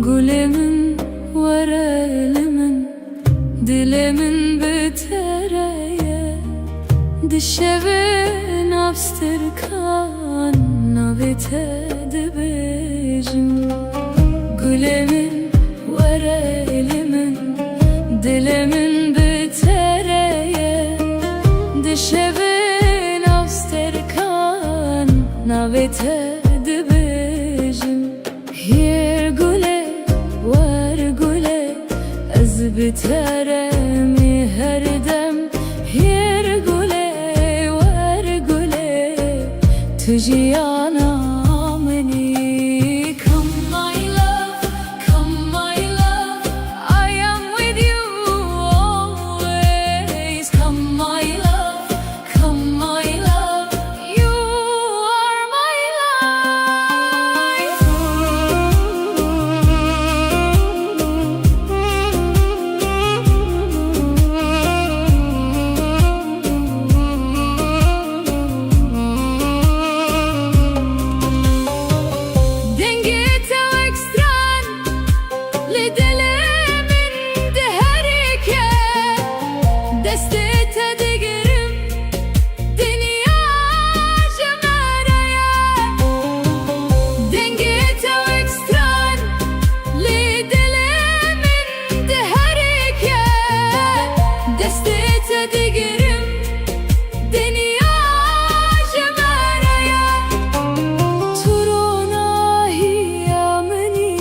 Gülemin var elimin, dilimin bitereye, dişevin abstırkan navite dibijim. Gülemin var elimin, dilimin bitereye, dişevin abstırkan navite dibijim. Hier güle var güle, ez biteremi her dem. Hier güle var güle, tujiyana meni. Come my love, come my love, I am with you always. Come my love, come my love, you are my life. Dengete ve ekstran, lidelemin de herike, destete digerim, dünya cemreye. Dengete ve ekstran, lidelemin de herike, destete digerim, dünya cemreye. Turona hiyameni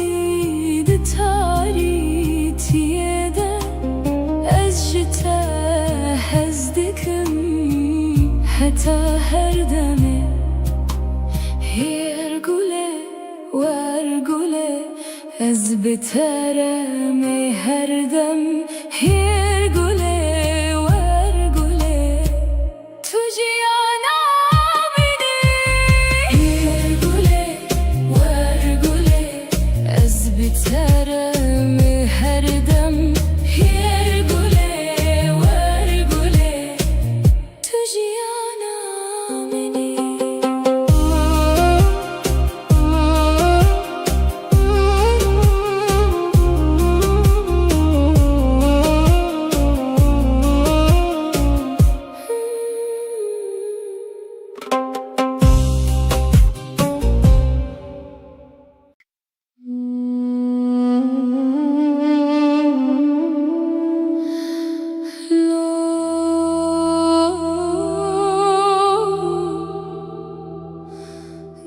de taritiyede, ez jite hezdikim heta her deme. Hier güle var güle, ez biteremi her dem. Hier güle var güle, tujiyana beni. Hier güle var güle, ez biteremi her dem. Hier güle var güle, tujiyana beni.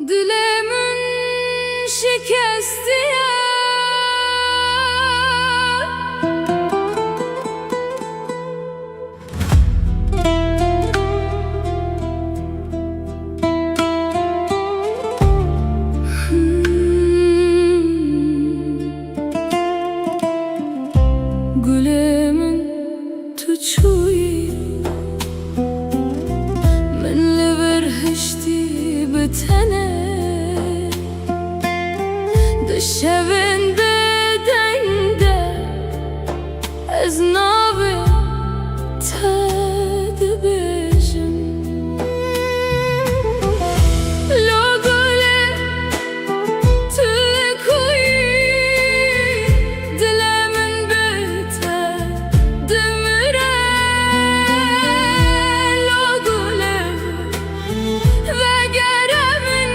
Dilemin şikesti ya, gülemin tuçuyi, minli berhişti bitene, dışevin bedende, ez nabe tedbijim. Lo güle tüle kuyi, dilemin bite demire. Lo güle ve geremin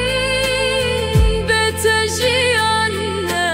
bete jiyanne,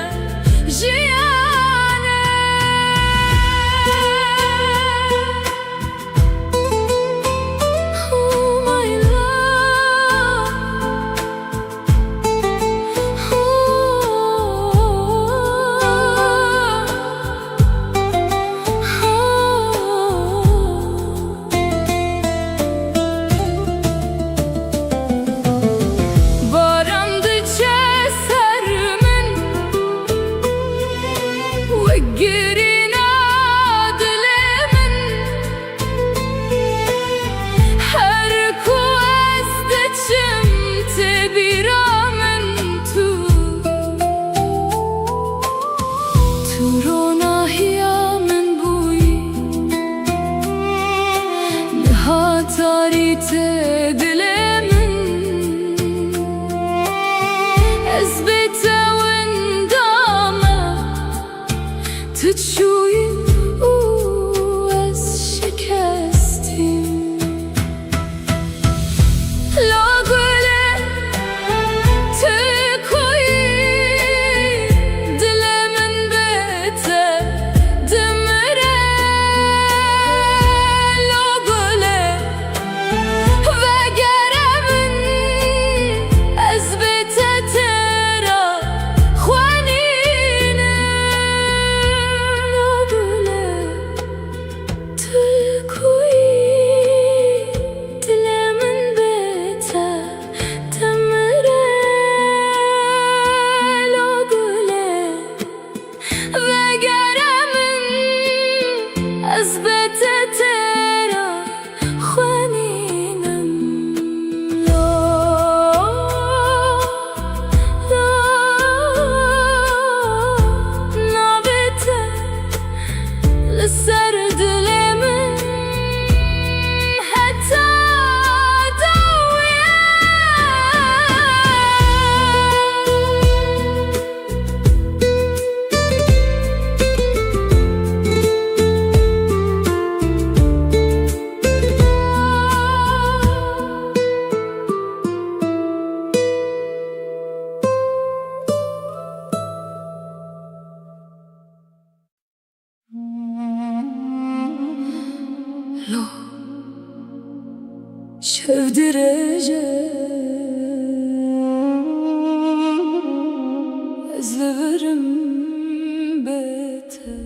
şevdireceğim ezleverim beter.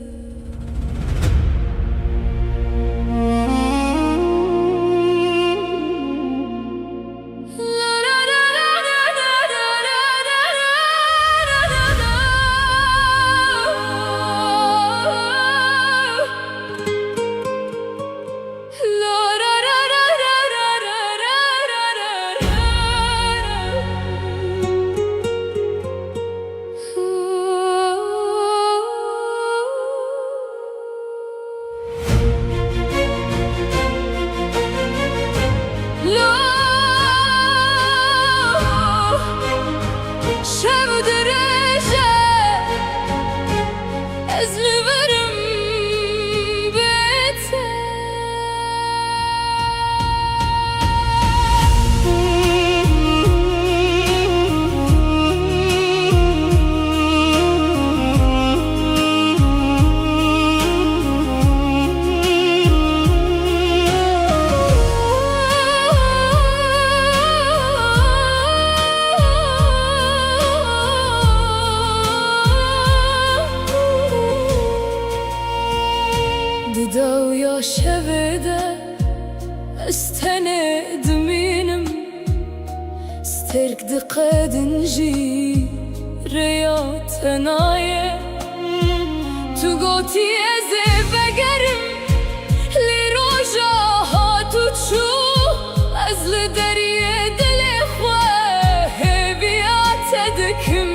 Didao ya şevede استند منم سترك دقاد نجي رياض نايه تقوتي ازي بقرم لروجا هاتو تشو ازل دريه دلخواه بيات دكم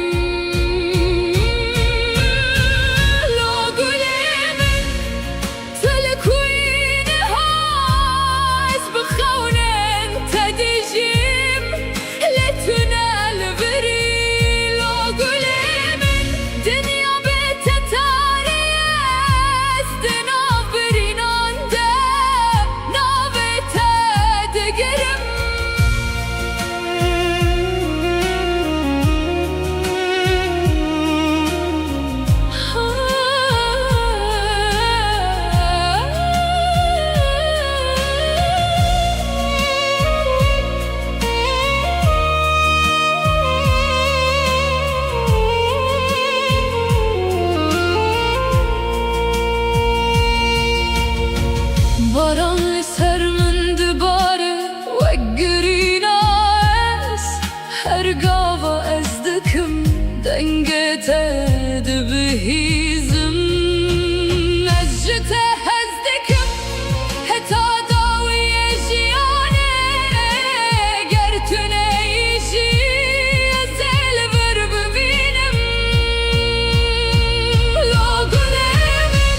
دبهيزم مجته هزدكم هتا داوي جيانه قرتنا يجي زل برب بينم لا قلمن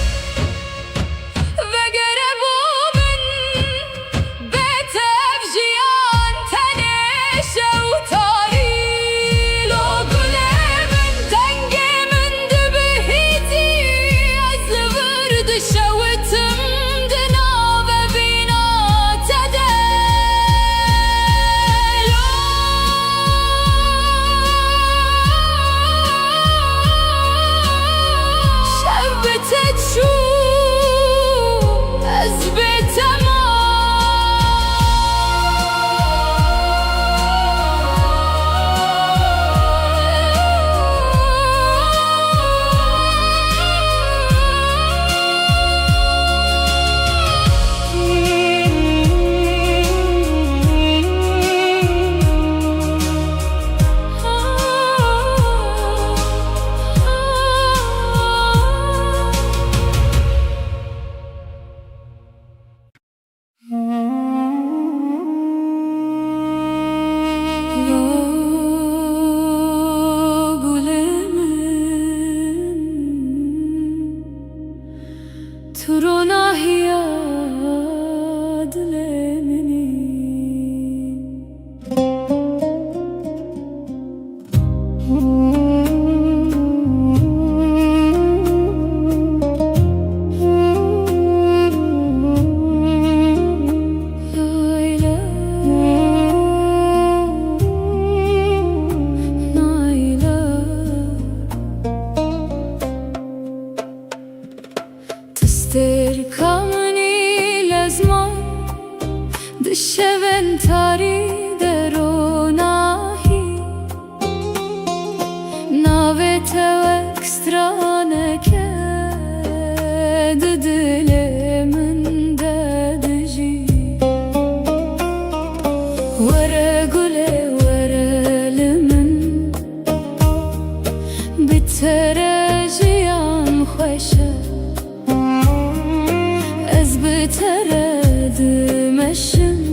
وقربو من بيتف جيان تنش وطاري لا قلمن دنقي شوتم دناب بينا تدلو شبتت شو أزبت تستركمني لازمة دشة Navetevek strane kedi dilimin dedici Vere gule verelimin Biterejiyan xoşe Ez biteredim eşim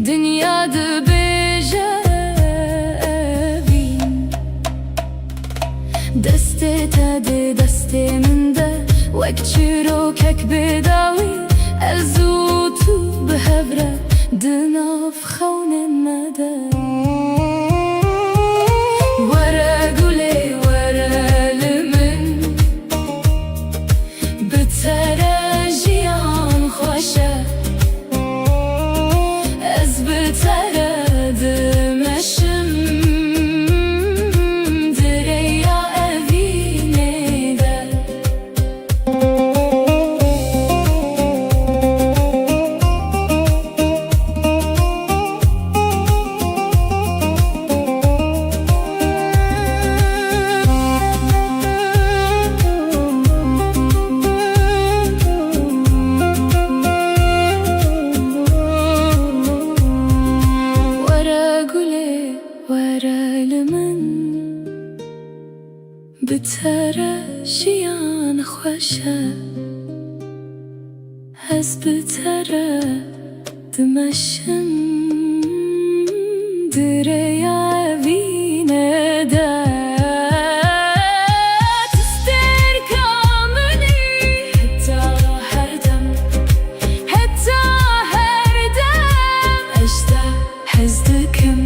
Dünyadı bejevin Deste tedi desteminde Vek çirokek bedawi Elzutu behevre Dınaf xavnin nede Vere gule verelimin Bitere jiyan xoşe Ez biteredim eşim Direya evine de Bitere jiyan xoşe Ez biteredim eşim Direya evine de Tister kamini Heta her dem Eşte hezdikim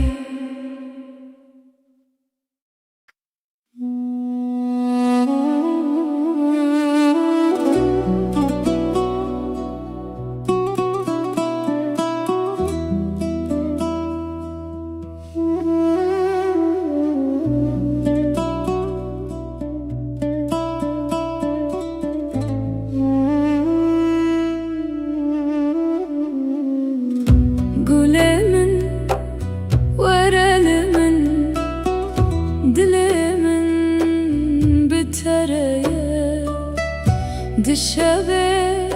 Dişeve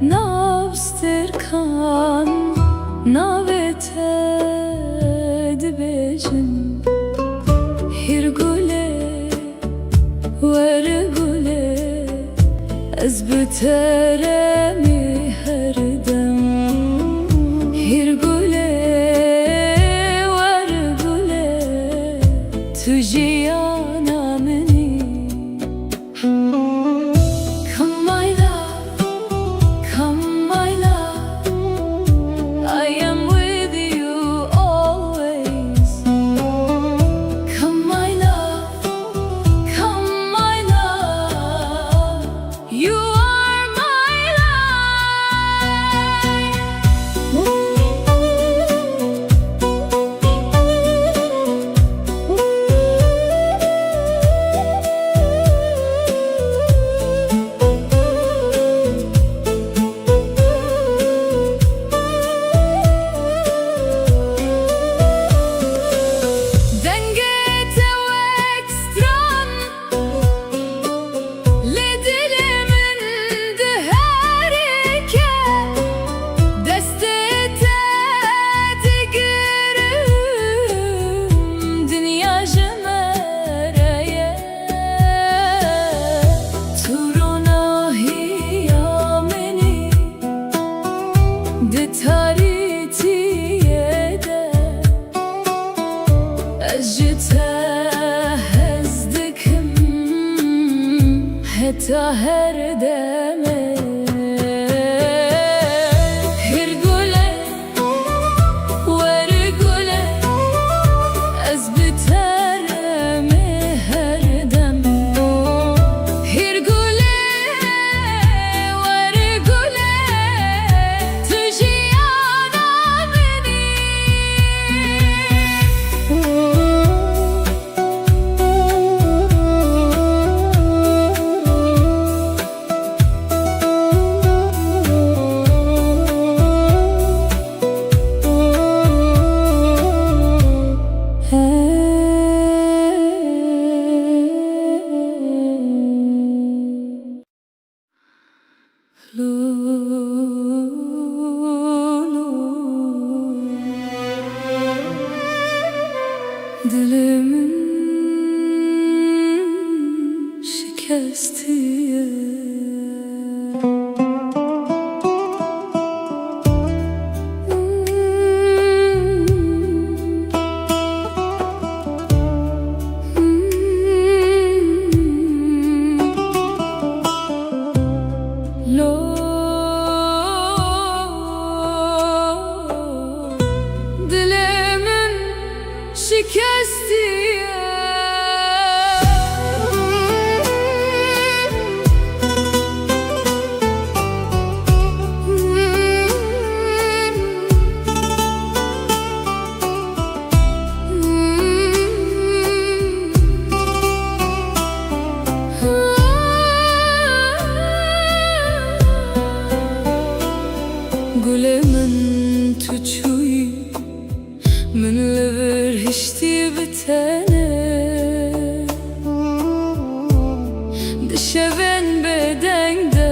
navstirkan Navete dibejin Hirgule vergule Ez biteremi herdem Hirgule vergule Tujiyana meni أجتهزدكم حتى هردمه هرقوله ورقوله أزبترمي هردمه هرقوله ورقوله تجي أنا مني Dilimin şikestiye Dilimin şikestiye Gülemin tüçüyü من لبر هشتي بتانه دشبن بدنگ ده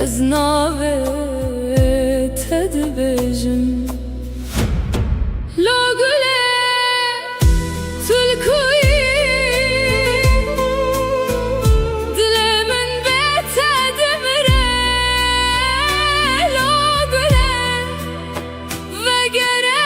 از ناوه تدبجم لو گله تلکوی دل من بتدمره لو گله وگره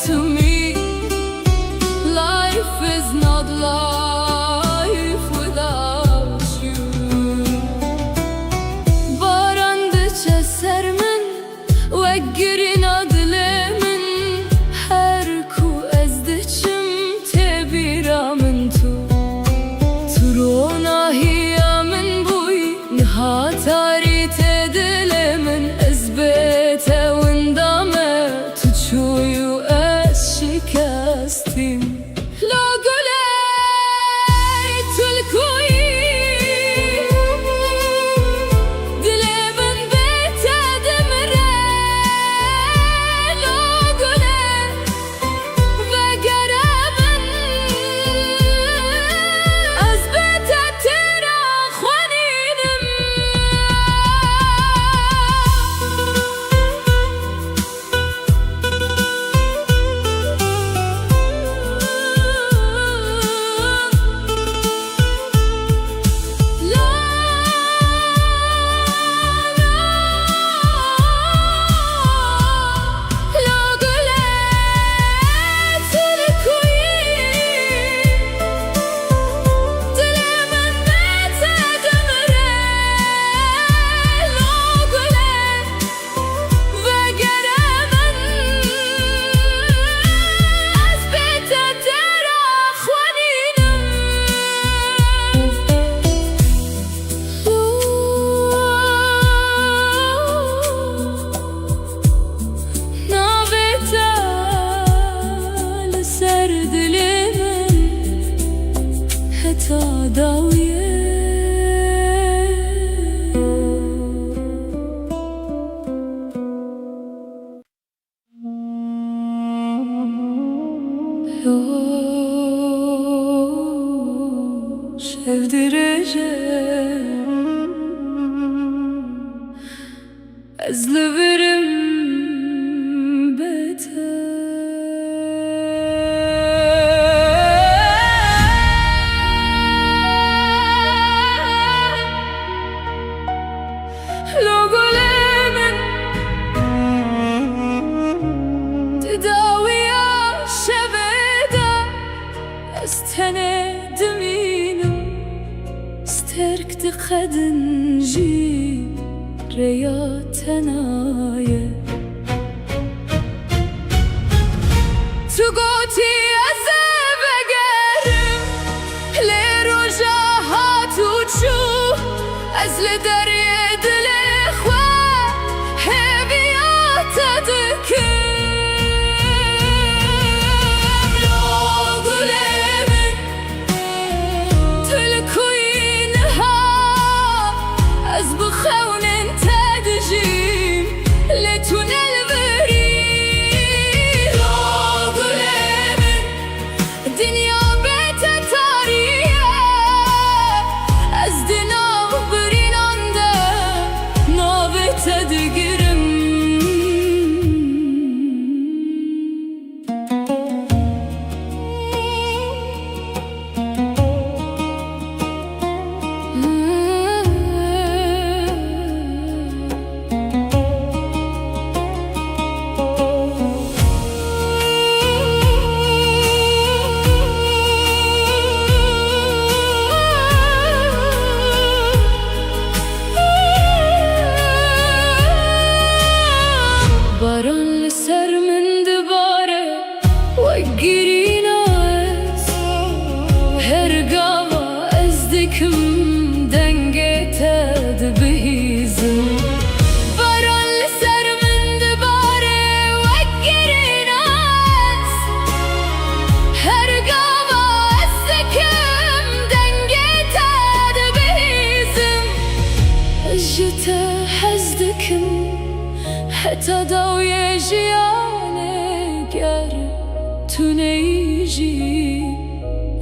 To me, life is not life without you. Barandıça sermin ve girin adlemin her ku ezdiçim tebiramin tu turona hiyamin buy nihatari tedilemin ezbete windame tuçuyu شکستیم لو گله تلکوی دل من بتدمره لو گله وگره من از بتتر خوانینم داویه sevdireceğim أزلبرم بيته لو قلمن تداوي شبيدة استند مينو استرك تقدن جي رياتنايا تقوتي أزب أقرم لرجاها تشوف أزل دريد الإخوة هبيات تذكر لو قلمن تلكوينها أزبخون تدجيم لتون البريد لو قلمن الدنيا بيت تاريخ أزدنا برين عنده نابت تدقرم باران لسر من دباره وقرين عز هرقاوة ازدكم دنقيتاد بهيزم باران لسر من دباره وقرين عز هرقاوة ازدكم دنقيتاد بهيزم اجتا حزدكم حتى ضوي جيانك يار تنيجي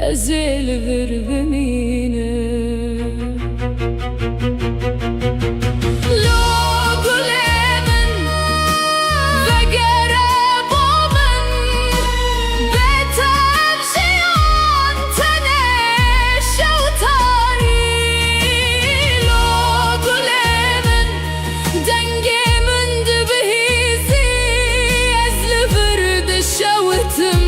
أزيل غرب مينه لو قلمن بقرب ومن بيتم جيان تنش وطاري لو قلمن دنقي من دبهيزي أزل برد شوتم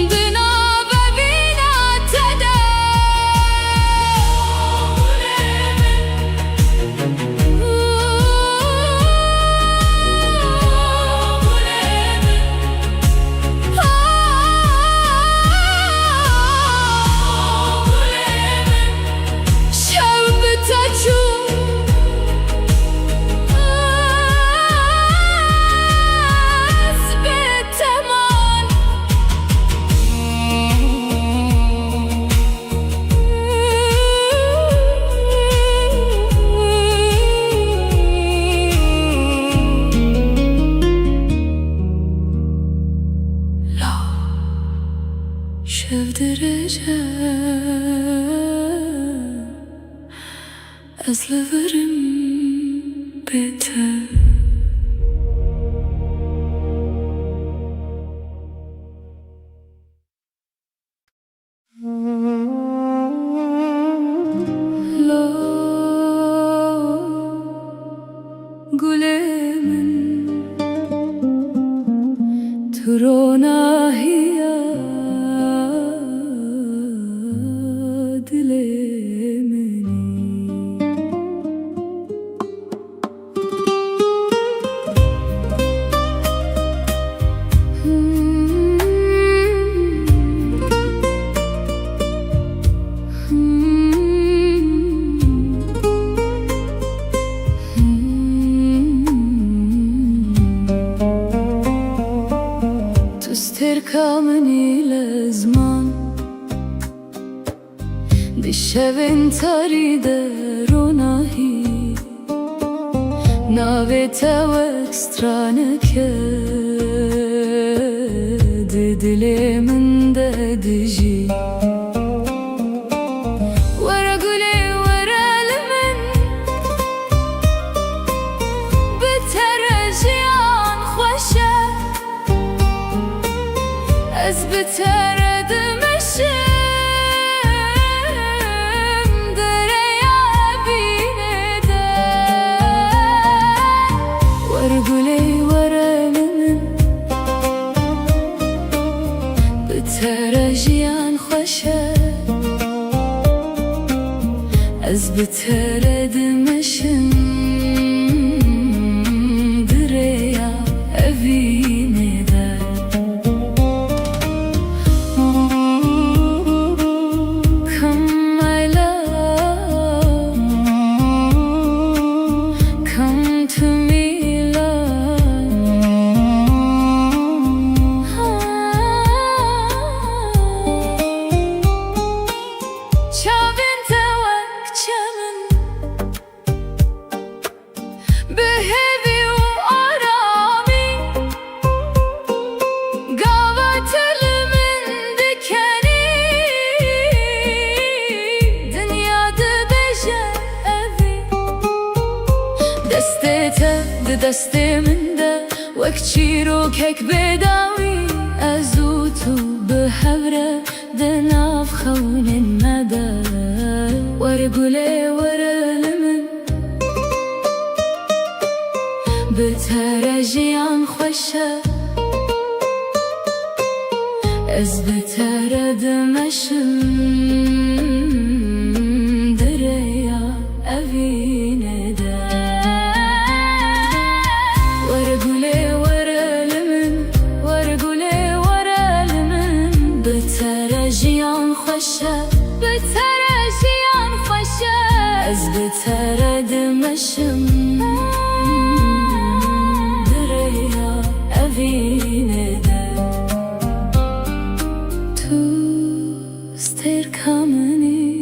دنابة بينا تدا شوب تجو شوف درجة أزلفرم بيته لو قلمن ترونا هي تستركمني لزمان بالشبن تريد روناهي نابتا واكسترانك ددلي من ددجي ورا قولي ورا لمن بتا Ez biteredim eşim dereye binede. Var güley var elimin bitere jiyan xoşe. Ez biteredim eşim dereye binede. دستمنده وک چیروکک بداوی ازو تو بحوره دناف خون مده. ور گله ور لمن بتره جیان خوشه. از بتره دمشم دریا اوینه ده. بتره جیان خوشه. از بتره دمشم دریا اوینه ده. تو سترکامنی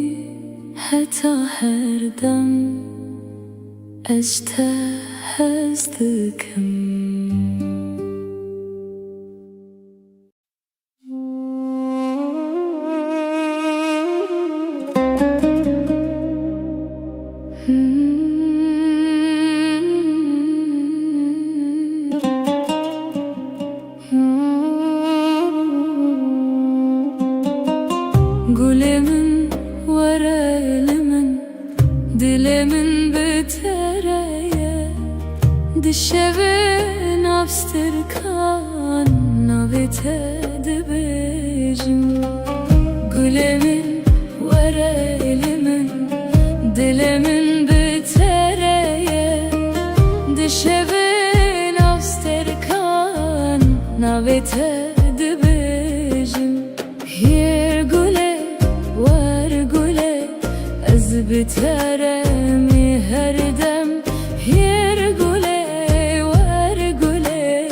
حتی هر دم اشته هستکم. Gülümün var elimin dilimin bitereye. Dişevin abstırkan navite dibecim. Gülümün var elimin dilimin bitereye. Dişevin abstırkan navite dibecim. Yer güle var güle ez biteremi her dem. Yer güle var güle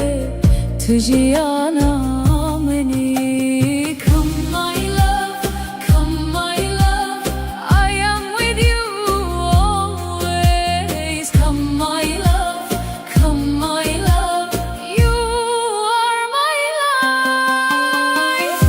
tüciyana meni. Come my love, come my love, I am with you always. Come my love, come my love, you are my life.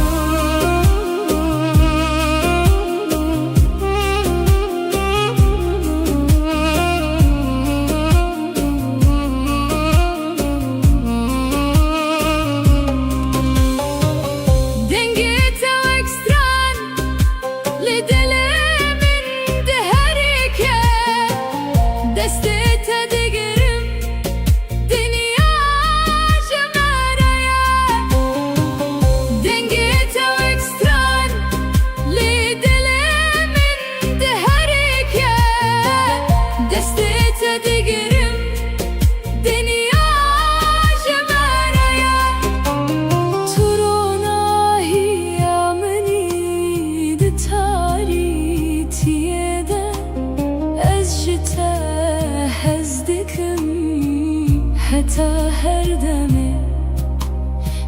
حتى هردمي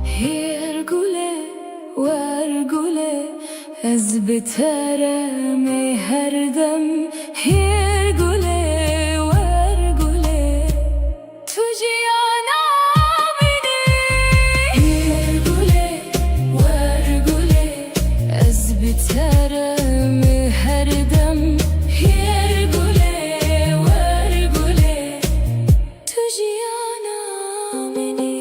هيرقولي وارقولي از بترمي هردم هيرقولي وارقولي تجي انا مني هيرقولي وارقولي از بترمي هردم هيرقولي وارقولي تجي انا مني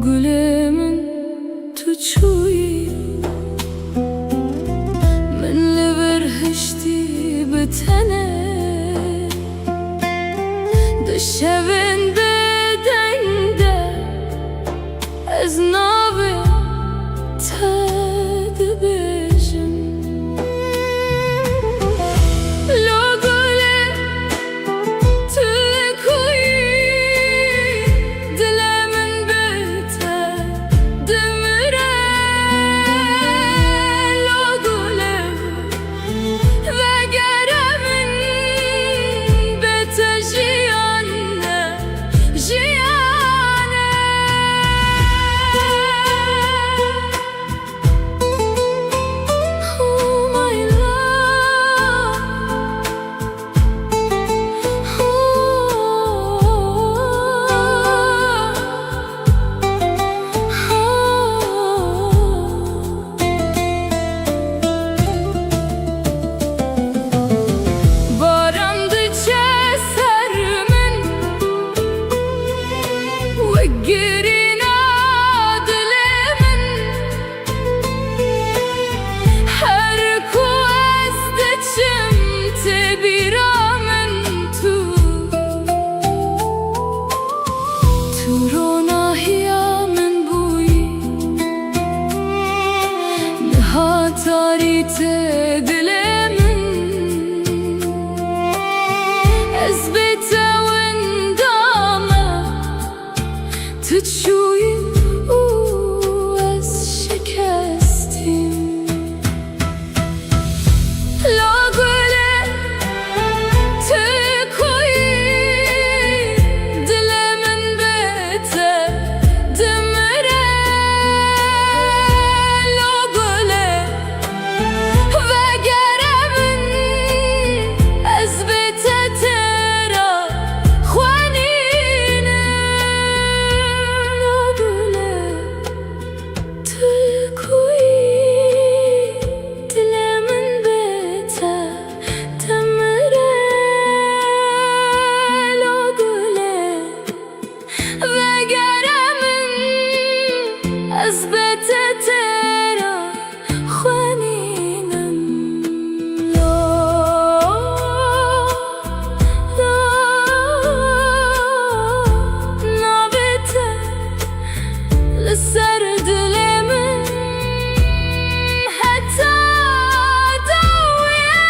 Gülemin tuçuyi من اللي برهشتي بتنا دشبن بدنده ازنابي تدبجم لو قولي تلكوي دلا من بيته دمره لو قولي وقره من بيته جيانه جيانه Oh my Barandıça sermin وقرينا دلمن حركو أزدتشم تبيرا من ترونا هيا من بوي نهاتاري تدلمن أزبت وندامة تتشوي وأز شكستي لو قولي تكوي دلا من بيته دمره لو قولي وقره من أزبته ترى خوانينه لو قولي تكوي دلا من بيته دمره لو قولي وقره من أزبته ترى خوانينه نابته لسر دلمن حتى دويه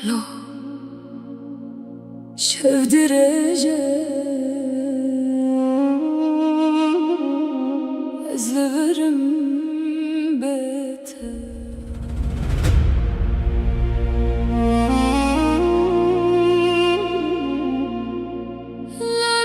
لو شفدرجة أزلبرم بيته La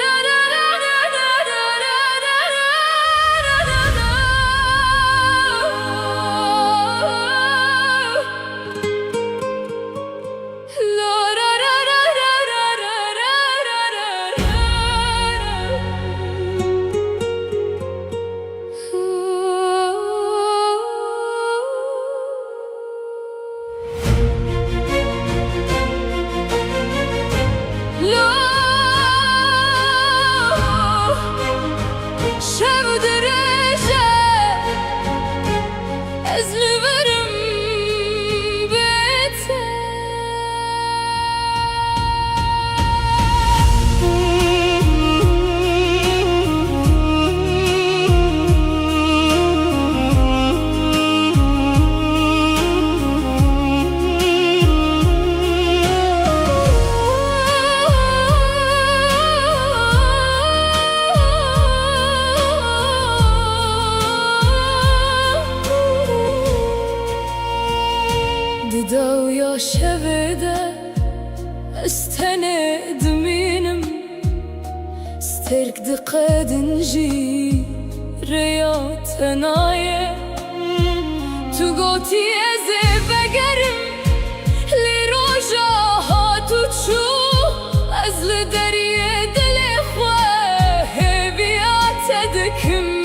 دمينم سترك دقدنجي ريات هنايا تو قوتي ازي بقرم لروجا هاتو تشو ازل دريه دل خواه بيات دكم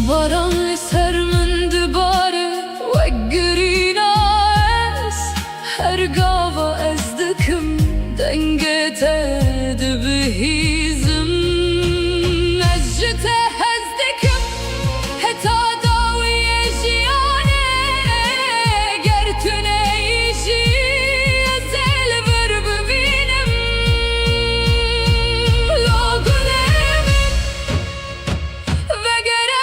Baran ser min dibare wek girîna ez her gava ez dikim dengê te dibihîzim ez ji te hez dikim heta dawiyê jiyanê ger tu neyîjî ez ê li vir bibînim lo gulê min vegere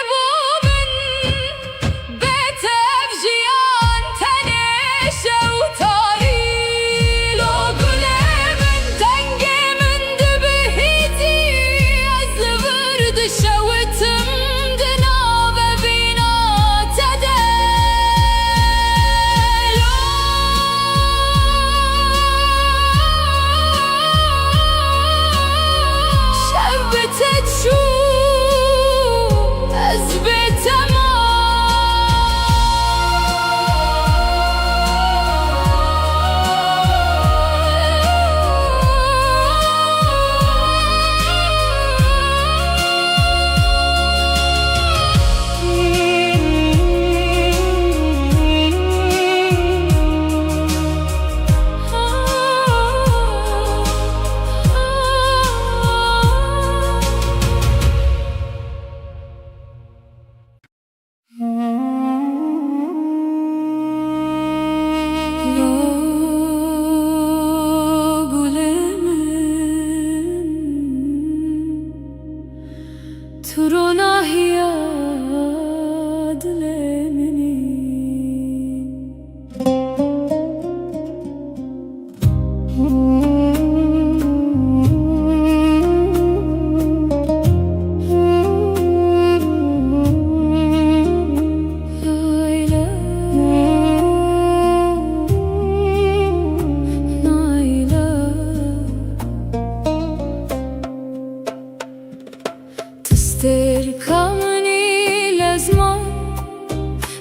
تستركمني لازما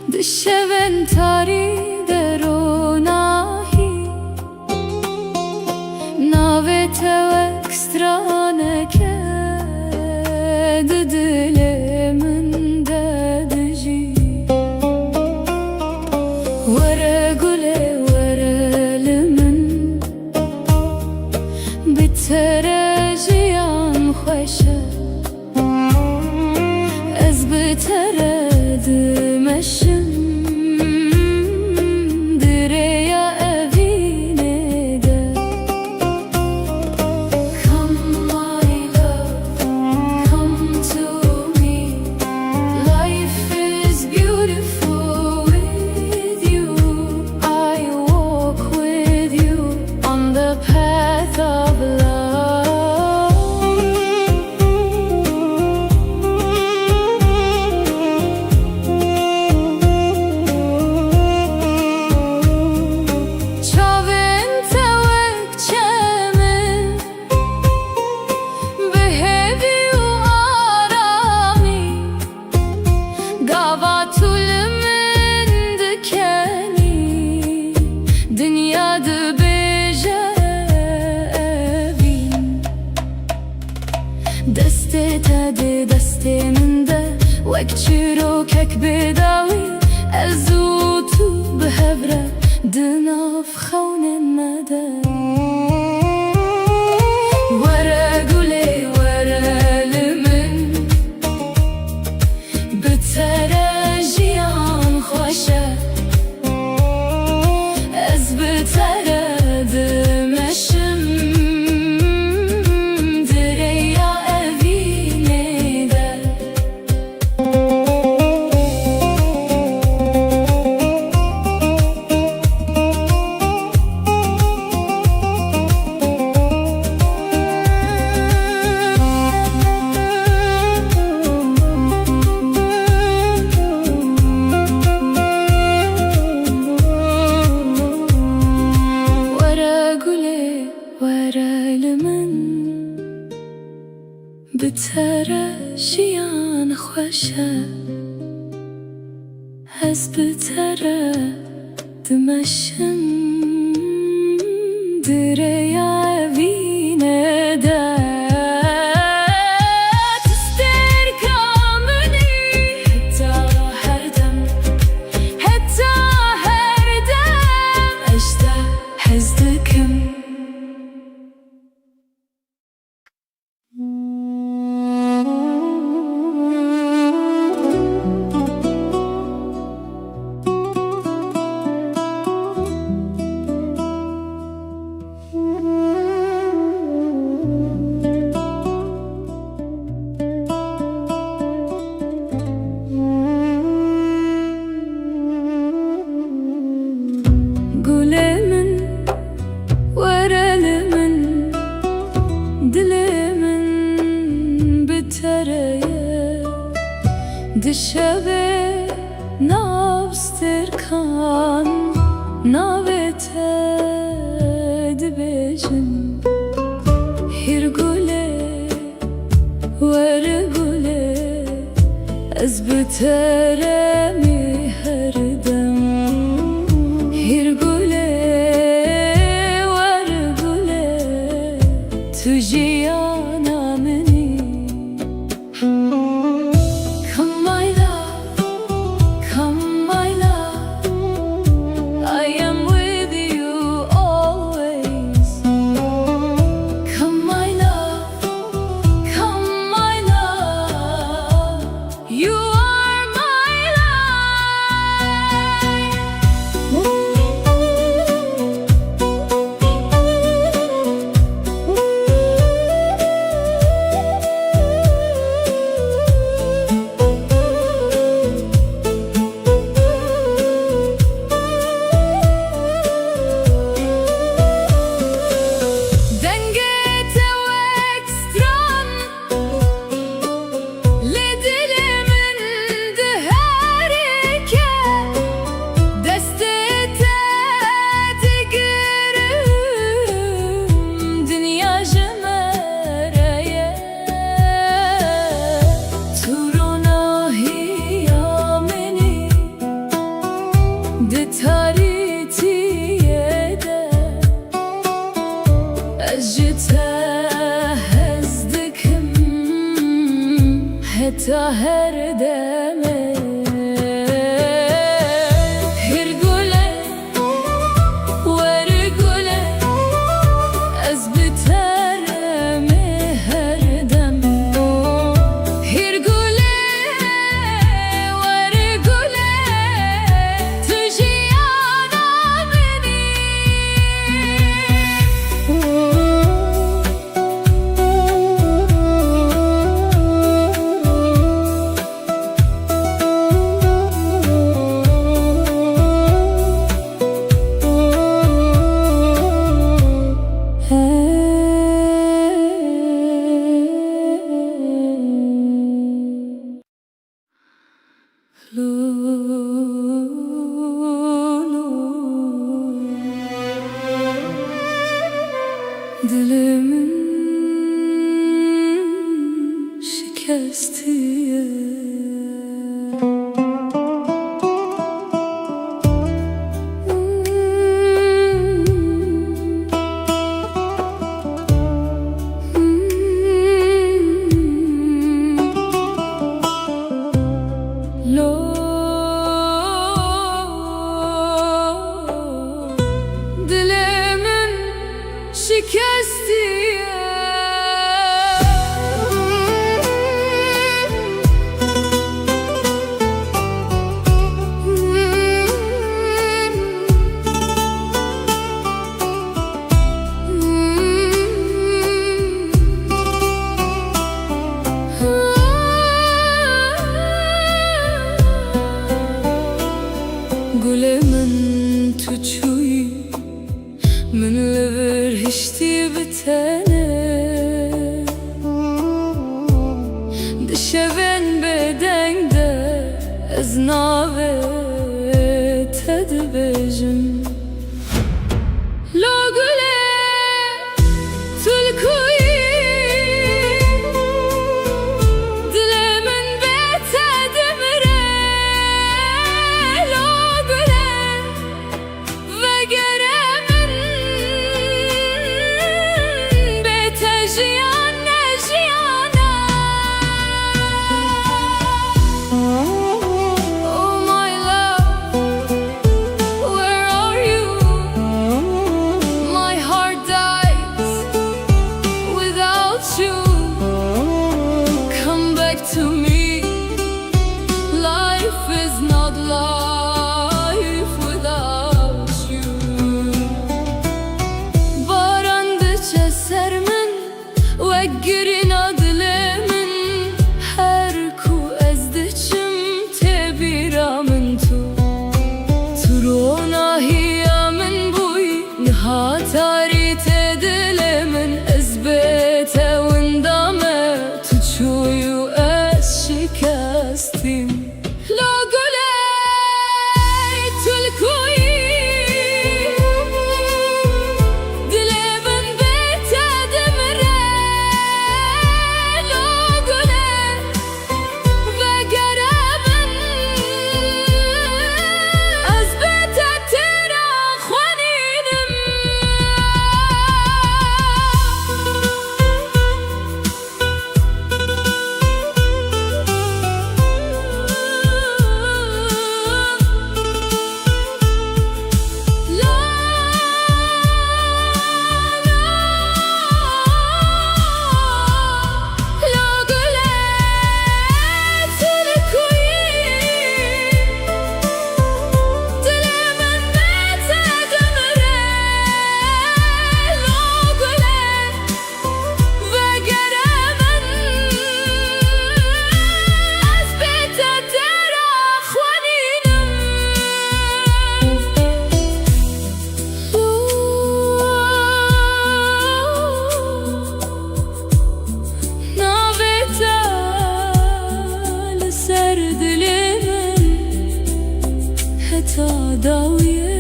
دشبن تاري دروناهي ناوت وكسترانك ددلمن ددجي ورقلي ورلمن بترجيان خوشه بترد مشم دريا أبيني ده Come my love, come to me Life is beautiful with you I walk with you on the path of love دستت هدي دستي من ده وك چروکک بداوی أزوتو بهبرة دناف خون الندى ورا قولي ورا لمن بتراجيان خوشة از بترد مشم دريا أفيني ده بتراجيان خوشة از بترد مشم دريا أفيني ده دشبه نابستر کان نابته دبجن هر گله ور گله از بترمی هر دم هر گله ور گله تو جیانا منی حتى هردمه هرگله ورگله از بترمه هردمه هرگله ورگله تو جیانا منی Dilimin şikestiye Lo شکستیه گل من تو چوی من لبر هشتی بتنه دشبن بدنگ ده از ناوه تد بجم لو گله تلکوی دل من بتد مره لو گله وگره من بتجیان نجیانا Oh my love, where are you? My heart dies without you. Come back to me. Life is not life without you. Barandıça sermin وگرین دلمن هر کو از دچم تبیرا من تو روناهیا من بوی نها تاری تدلمن از بیت وندامه تو چویو از شکستیم لو گله تلکوی دل من بتد مره لو گله وگره من از بیت تیرا خوانیدم تا داویه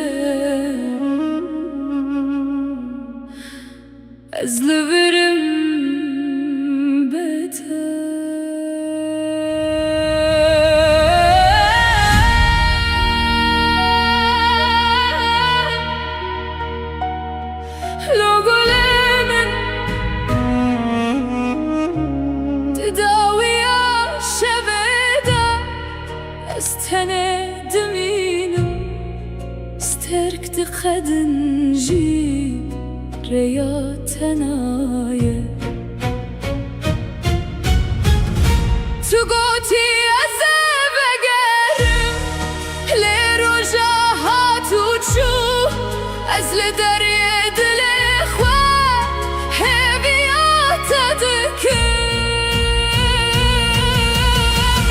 sevdireceğim ezleverim beter لو گلمن تداویه شبده استنه دمینم استرک دقدنجی ریا تنایه تو گوتی از بگرم لروجا هاتو چو از لدریه دل خواه هبیات دکم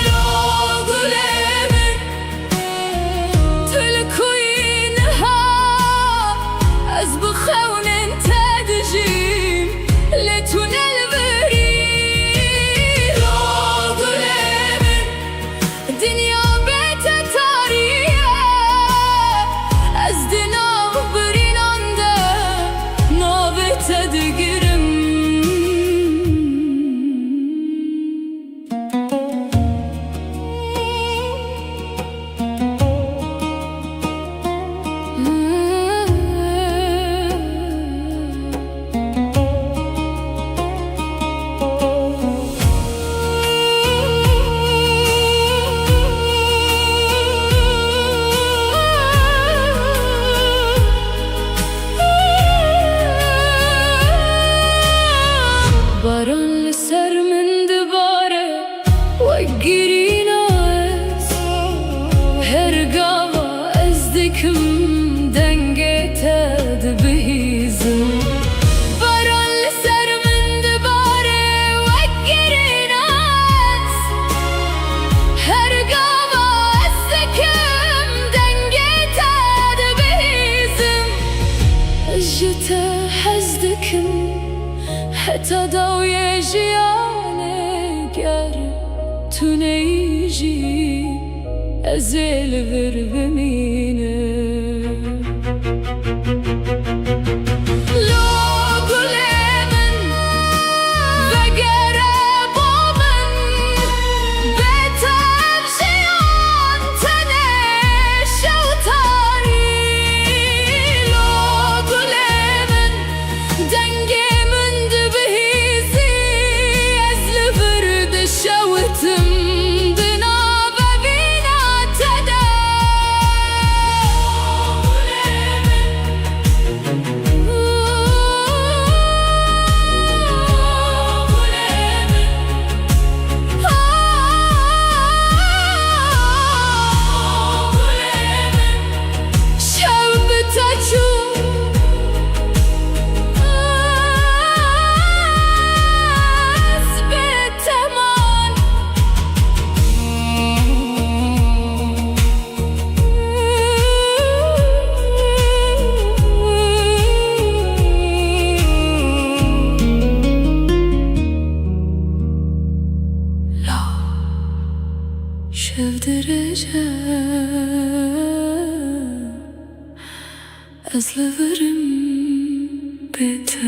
لو گلمن تلکوی نها از بخونن تدجیم لتون البری لو گلمن دنیا بیت تاریه از دنا برینانده دكم دنگت دبهیزم باران لسر من دباره وگریناس هرگاه استکم دنگت دبهیزم جتا حزدكم حتى ضوي جيانه گر تو نیجی ازل ور بمینه لو گل من وگر با من بهتر جیان تنه شوتاری لو گل من دنگ من دبهیزی از لبرد شوتم از لورم بهتر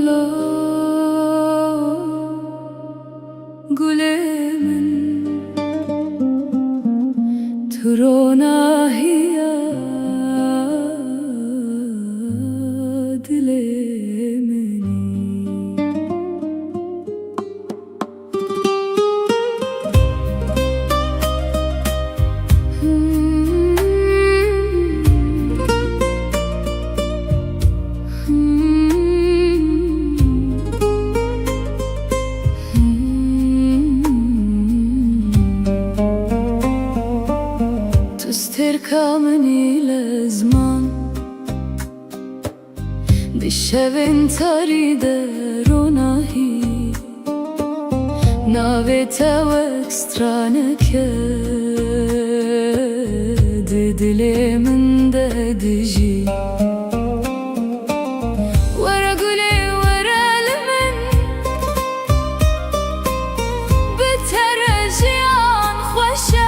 لا گل من تو رو ناهیا دل تركمني لزمان بشوين تاريد روناهي ناويتا واكسترانك دلي من دجي ورا قولي ورا لمن بترجيان خوشه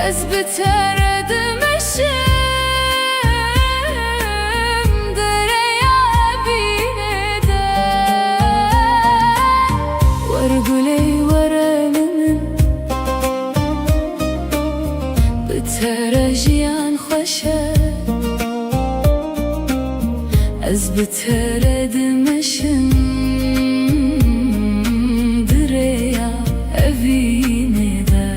از بترد مشم دریا بینه ده ورگولی ورمن بترجیان خوشه از بترد مشم دریا بینه ده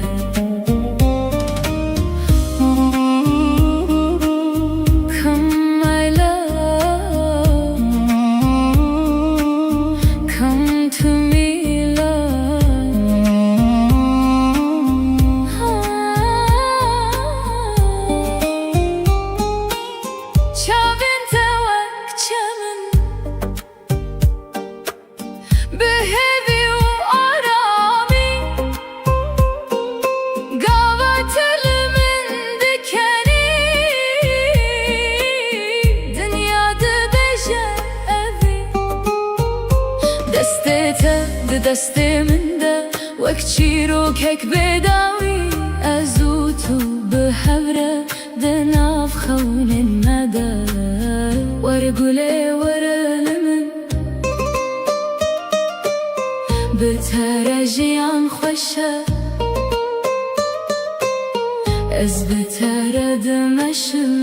دست من ده وک چیروکک بداوی ازوتو به هوره دناف خون نده ور گله ور لمن بترجیان خوشه از بترد مشم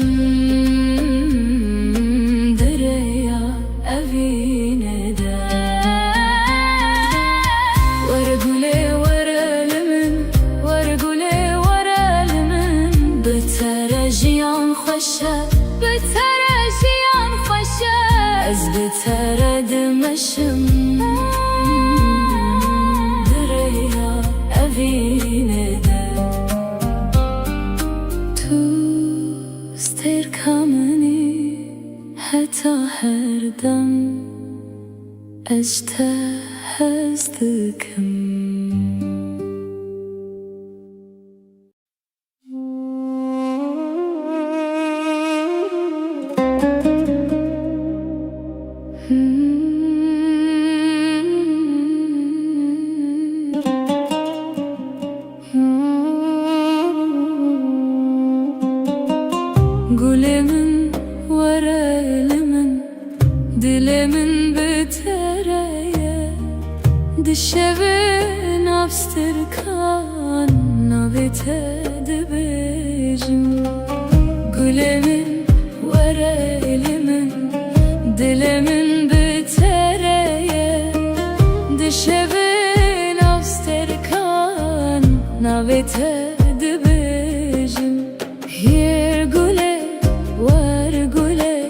دریا اوینه ده بترجیان خوشه بترجیان خوشه Ez beter edmeşim Direya evine de Tu ster kameni heta her dem Ez te hez dikim Gülemin var elimin, dilimin bitereye Dişevin abstirkan navite dibecim Gülemin var elimin, dilimin bitereye Dişevin abstirkan navite dibecim Yer güle var güle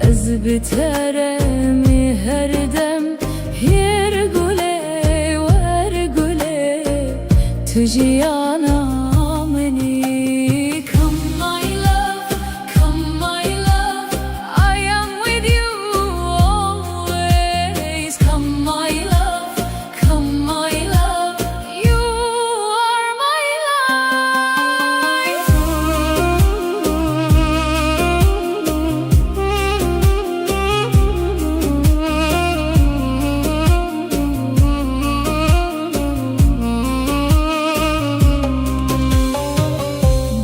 Ez biteremi her dem Yer güle var güle Tüciyana meni Come my love, come my love I am with you always Come my love, come my love You are my life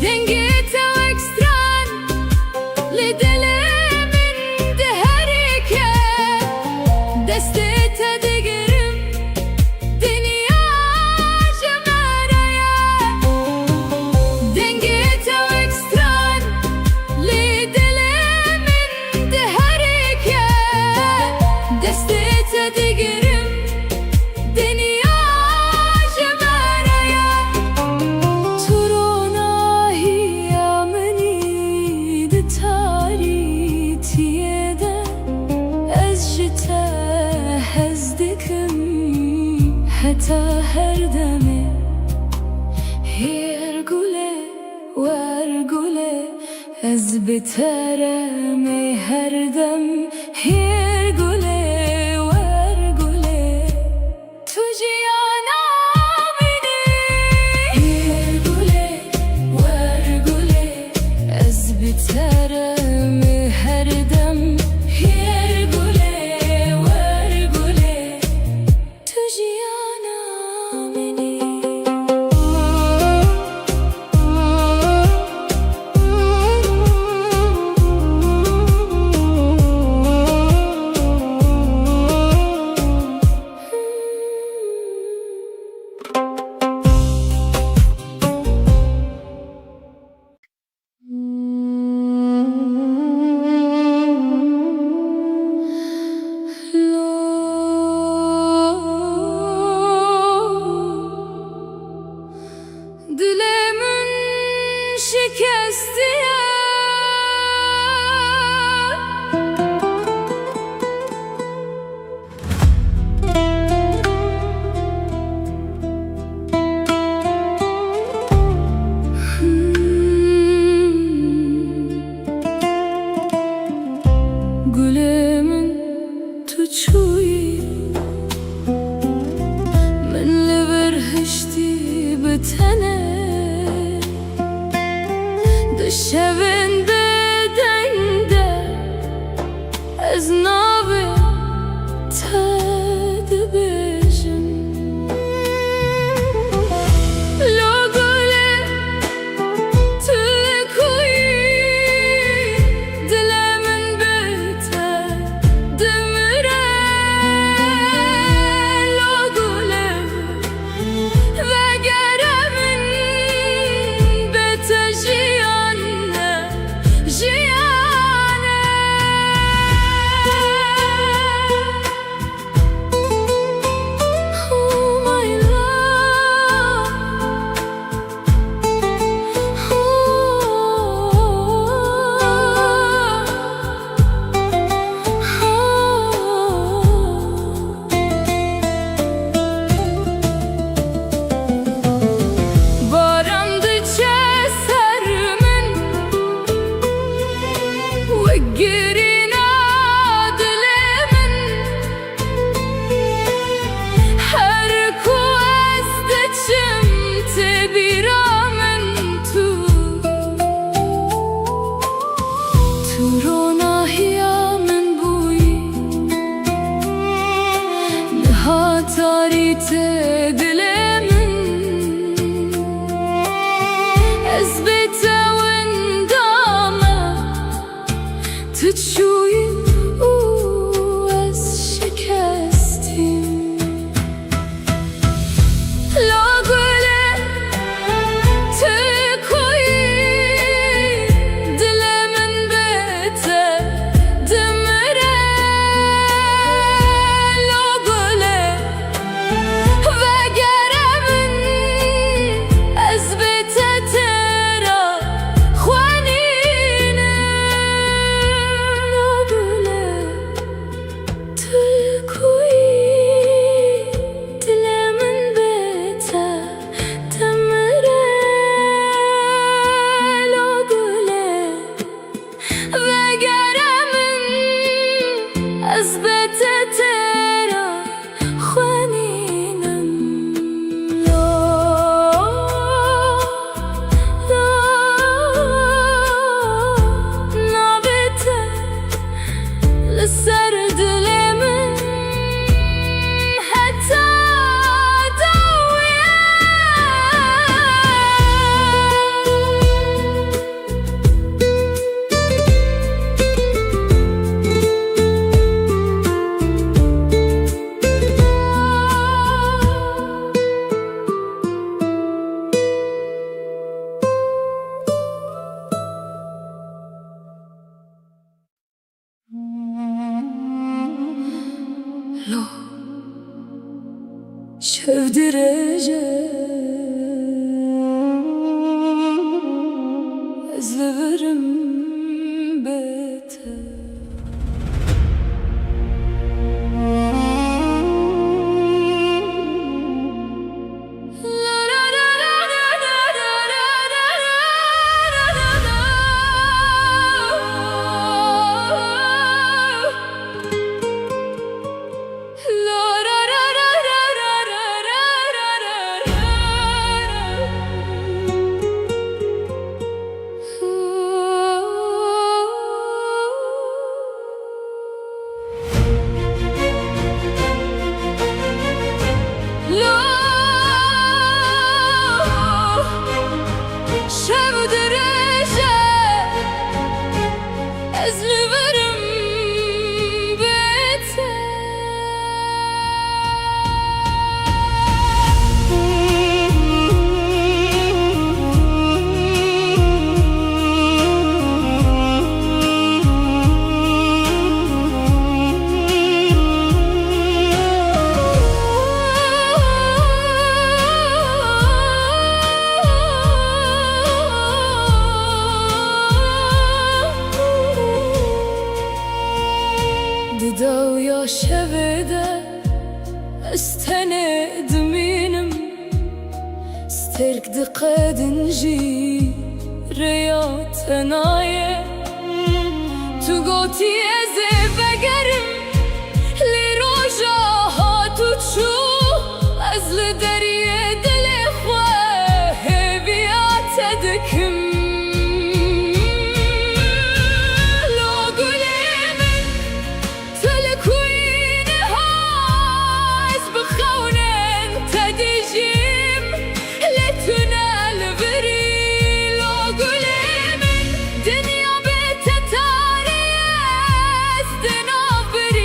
Dengete ve ekstran Lidelemin de herike Destete digerim Dünya cemereye Dengete ve ekstran Lidelemin de herike Destete digerim Dünya cemereye Turona hiyameni de taritiyede Ez jite hezdikim Heta her demi Her gule ver gule Ez biteremi her dem Her gule ver gule Tüciyana beni Her gule ver gule Ez biteremi her dem Her gule ver gule Tüciyana beni Dilemin şikesti ya Gülemin tuçuyi Menle verhişti bitene Dışevin bedende Ez navi tedbijim Logole tüle kuyi Dilemin bite demire Logole ve geremin bite jiyane Jiyane بسر دل من حتی لو شاف درجة أزلفرم بيته داو يا شبده استند مينم سترك دقاد نجي رياض تنايا تقوتي ازي بقرم لروجا هاتو تشو ازل دريه دلخواه بيات دكم دنيا بتتاري استنابري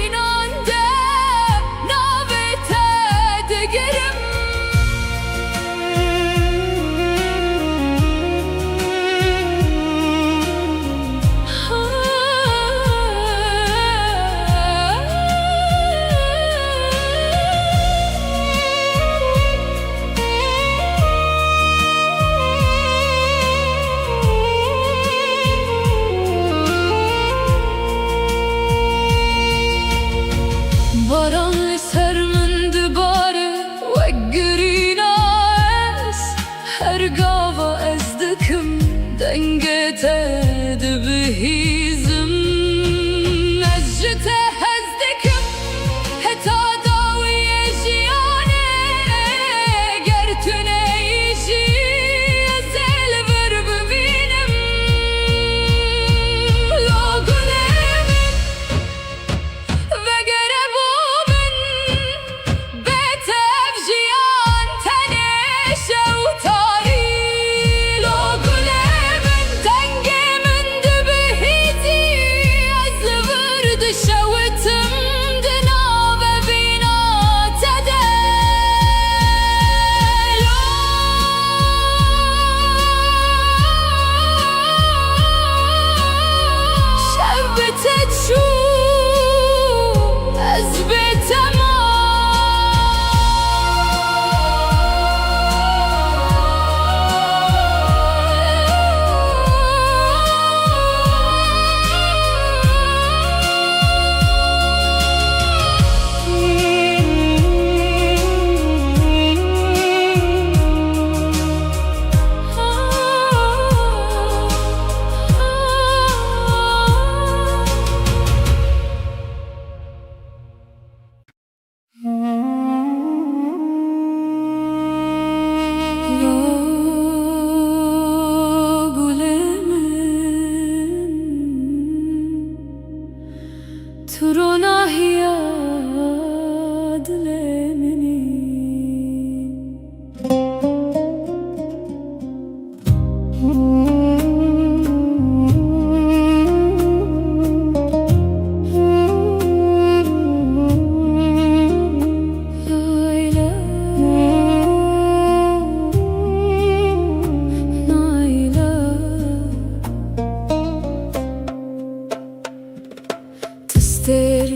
ترونا هي دلمني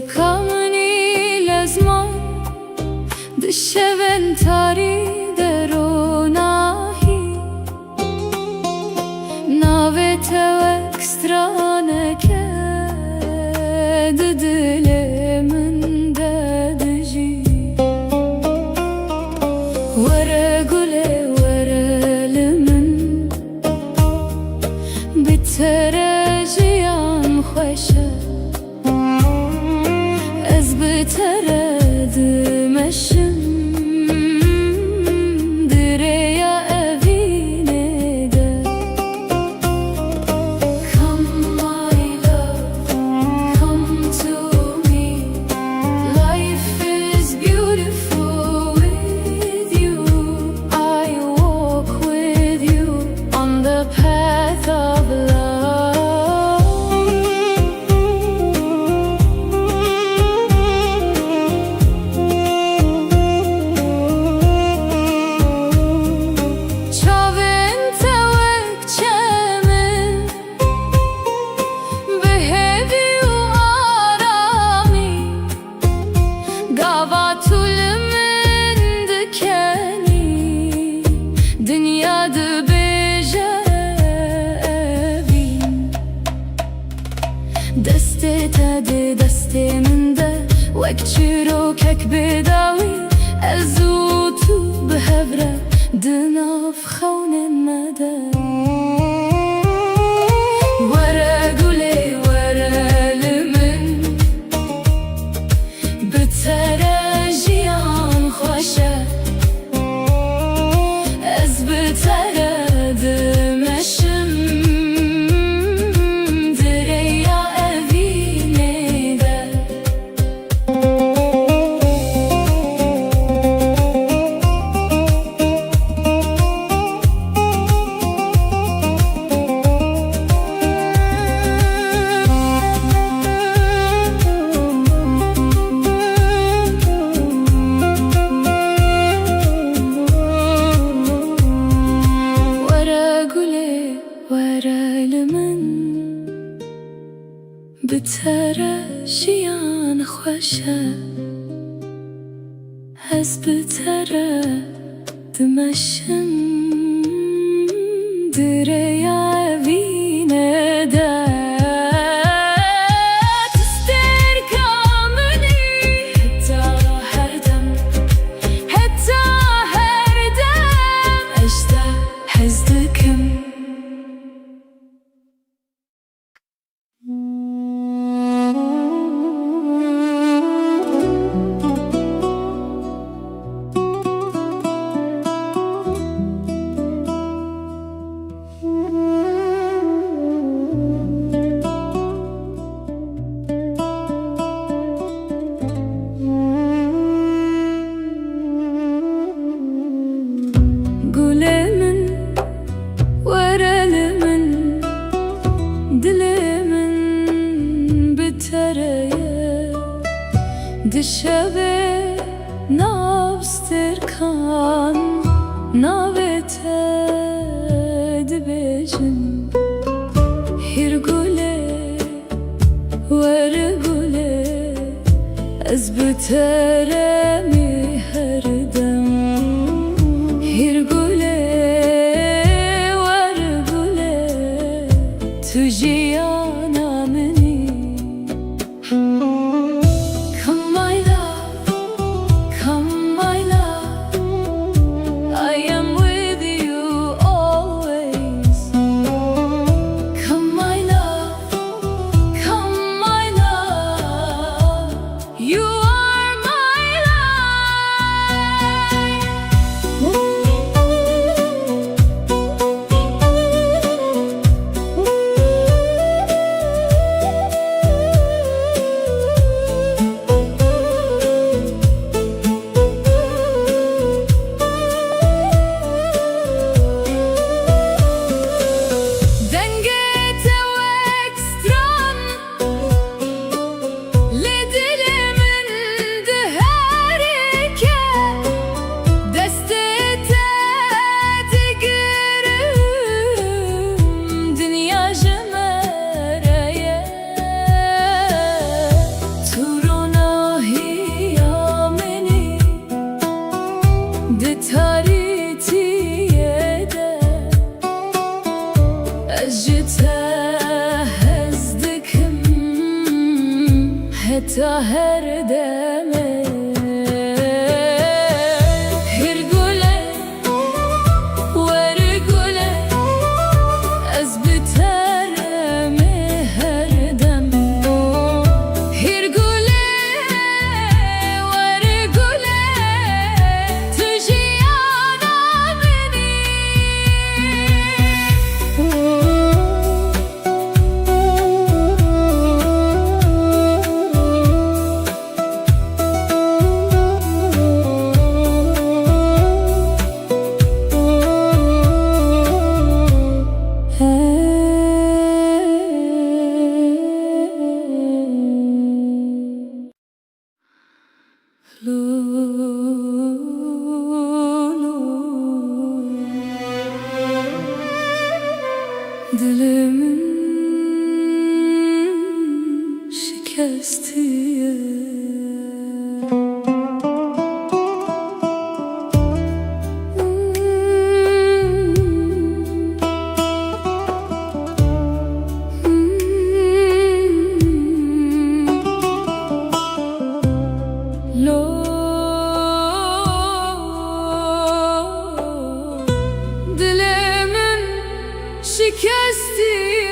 تستركمني لازمان دشبن تاري دروناهي ناوت وكسترانك ددل من ددجي ورقلي ورلمن بترجيان خوشه بترد مشم دريا أبيني ده Come my love, come to me. Life is beautiful with you. I walk with you on the path of love. دستي تدي دستي من ده وكتشيروكك بداوي أزوتو بهبرة دناف خون الندى ورا قولي ورا لمن بترجيان خوشه از بترد مشم بترجيان خوشه از بتره دمشم دريا بينا ده تستركمني حتى هردم حتى هردم اشتاق حزدكم دشبه نابسترکان ناوته دبجن هر گله ور گله از بترمی هر دم هر گله ور گله تو جیانا منی You are my love. حتى هر دمه هر گله ور گله از بترم هر دم هر گله ور گله تو جیانا منی Dilimin şikestiye Dilimin şikestiye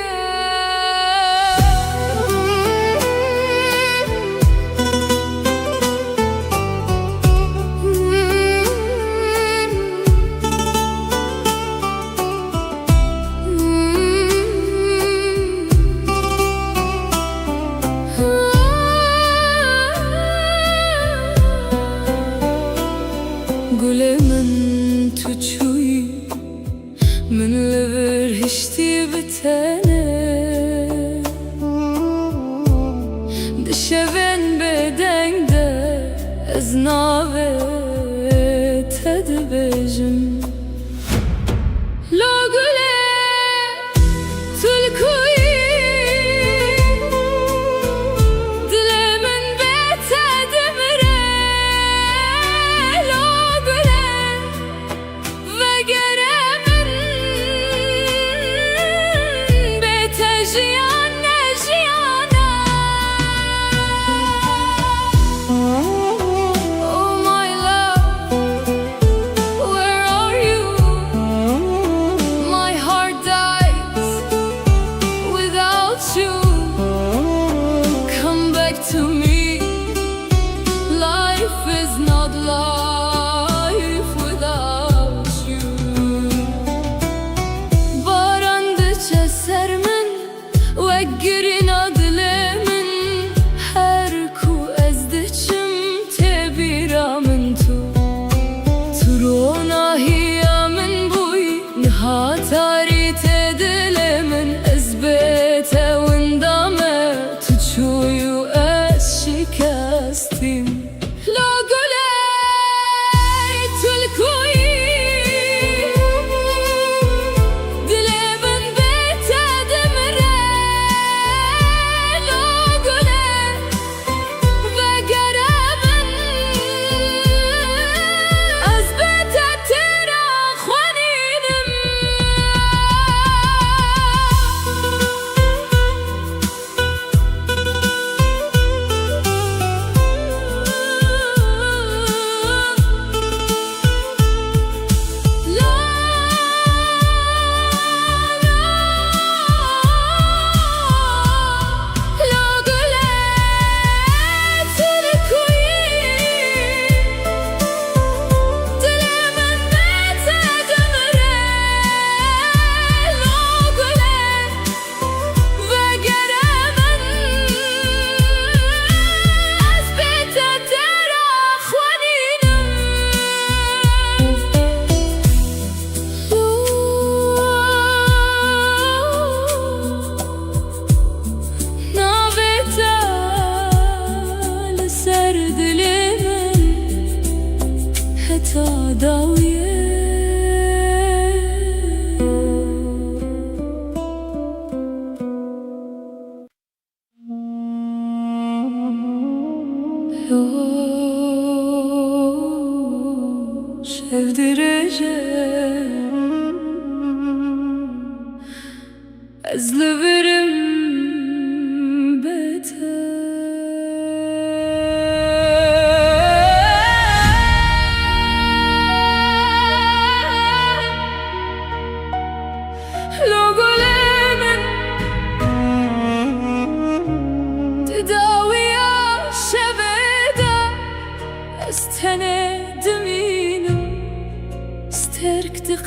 Gülemin tuçuy من لبر هشتی بتنه دشون بدنگ ده از ناوه تد بجم لو گله تلکوی دل من بتد مره لو گله وگره to me, life is not life without you. Barandıça sermin ve girin adlemin her ku ezdiçim tebiramın tu turona hiyamin buy nihatari tedilemin ezbete windame tuçuyu شکستیم لا گله تلکوی دل من بتد مره لا گله وگره من از بتد ترا خوانینم داویه sevdireceğim ezleverim beter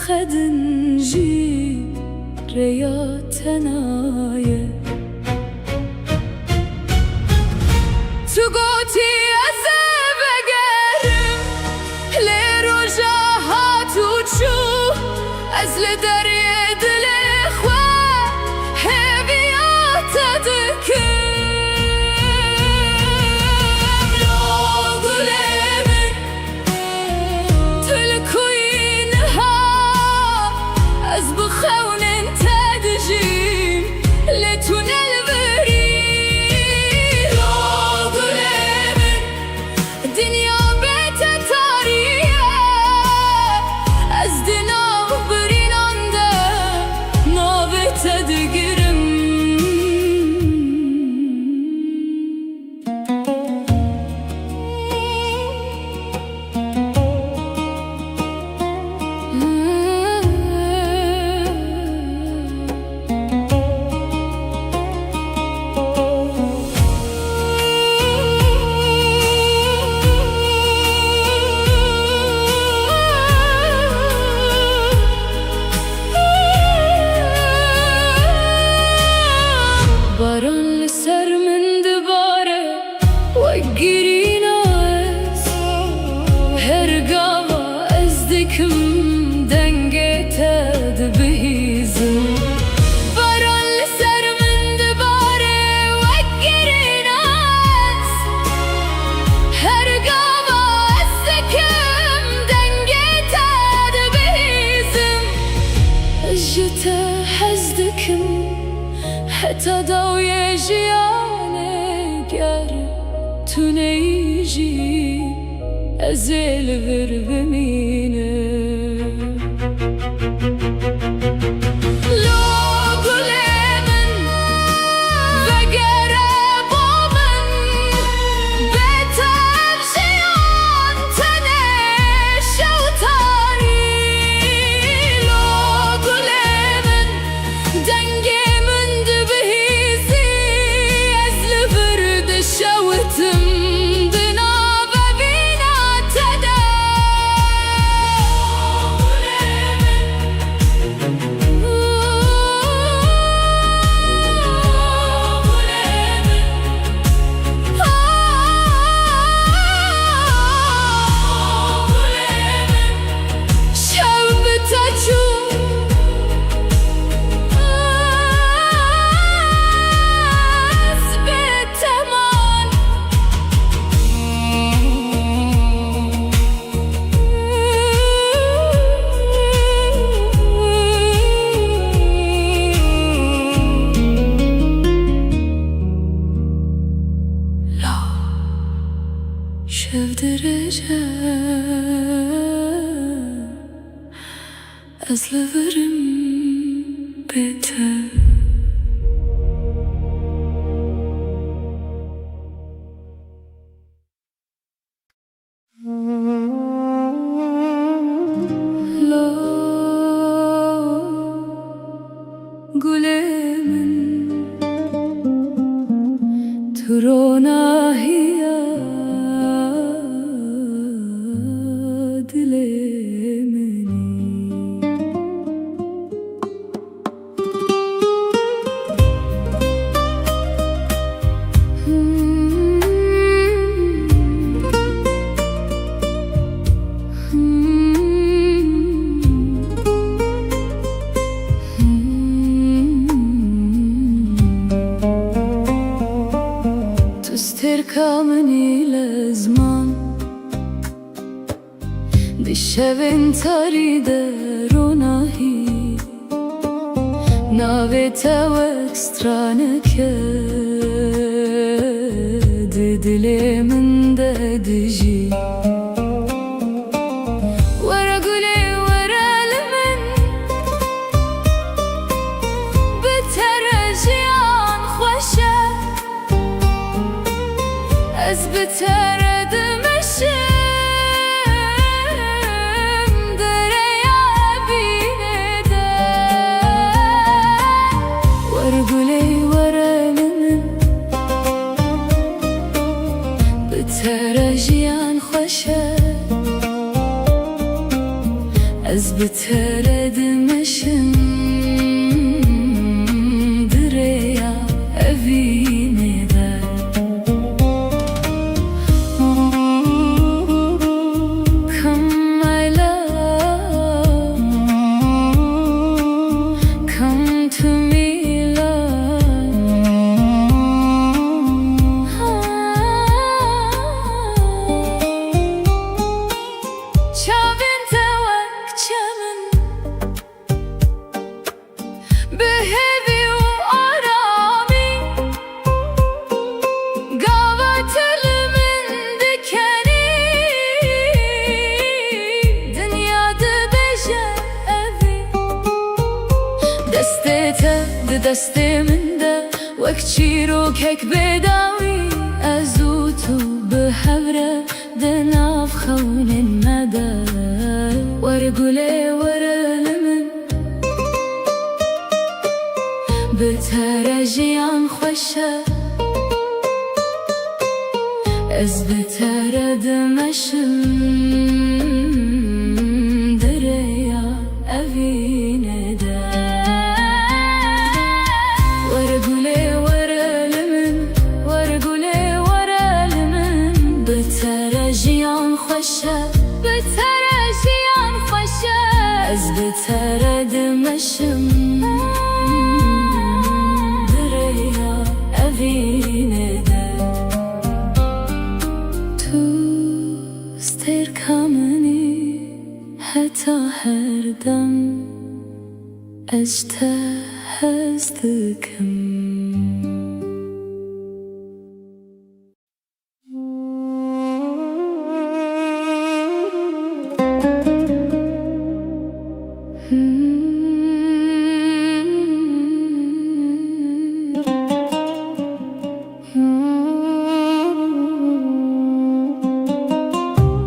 خدنجي رياتنايا تقوتي أزب أقرم لرجاهات وتشوف أزل دريد الإخوة هبيات تذكر لو قلمن تلكوينها أزبخون انت دجيم لتنال باران لسر من دباره وقري ناس هرقاوة ازدكم دنقيتا دبهيزم باران لسر من دباره وقري ناس هرقاوة ازدكم دنقيتا دبهيزم اجتا حزدكم حتى ضوي جيانك يارب تنيجي أزيل غرب مينه لو قلمن وقرب ومن بتر جيان تنش وطاري لو قلمن دنقي شوتم دنابة بينا تدا شاف درجة أزل ورم بيته لو قلمن ترونا هي تستركمني لزمان بشوين تريد روناهي ناويتا واكسترانك دلي من دجي ورا قولي ورا لمن بترجيان خوشة أزبترد مشي Ez biteredimešim Direya evine de Come my love, come to me دسته من ده وک چیروکک بداوی ازوتو به هوره دناف خون مده ورگله ورلمن بترجیان خوشه از بتردمشم دریا evine de بترجیان خوشه بترجیان خوشه از بتردمشم دریا evine de تو استرکامنی حتی هر دم از ته هستکم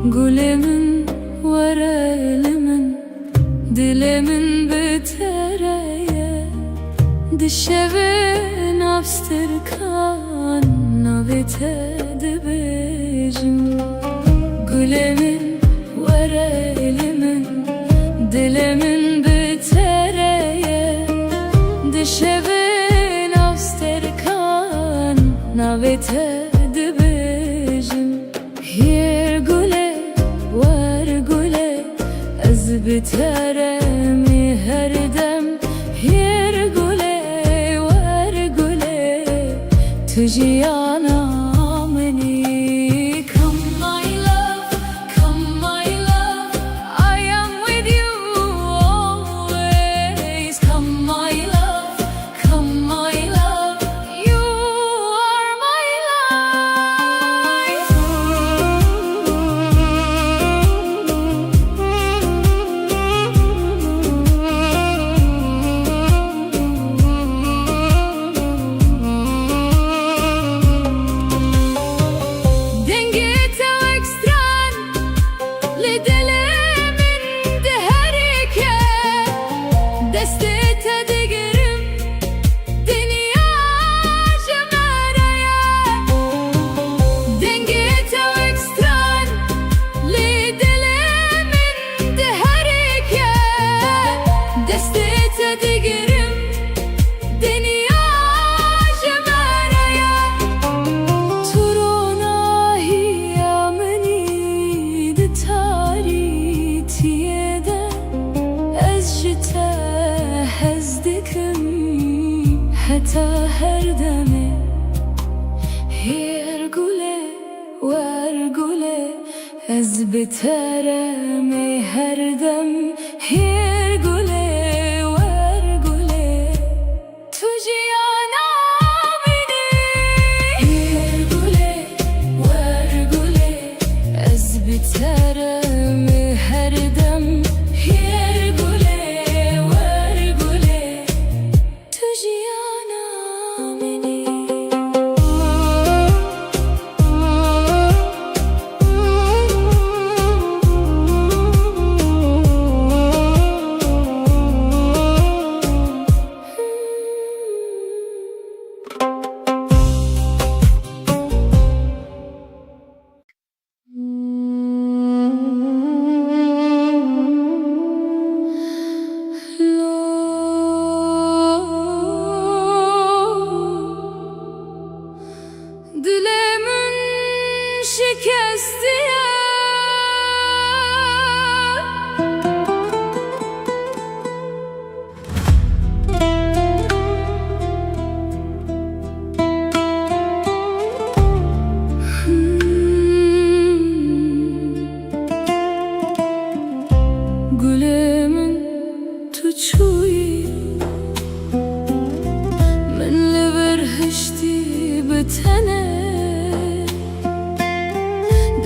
Gülümün varelimin dilimin bitereye dişevin abstırkan navite dibecim Gülümün varelimin dilimin bitereye dişevin abstırkan navite dibecim Yer güle biteremi her dem yer güle ver güle tujiyana meni come my love I am with you always come my love you are my life حتى هر دمه هر گله ور گله از بترمی هر دم هر گله ور گله تو جیانا بینی هر گله ور گله از بترمی هر دم هر گله ور گله تو جیانا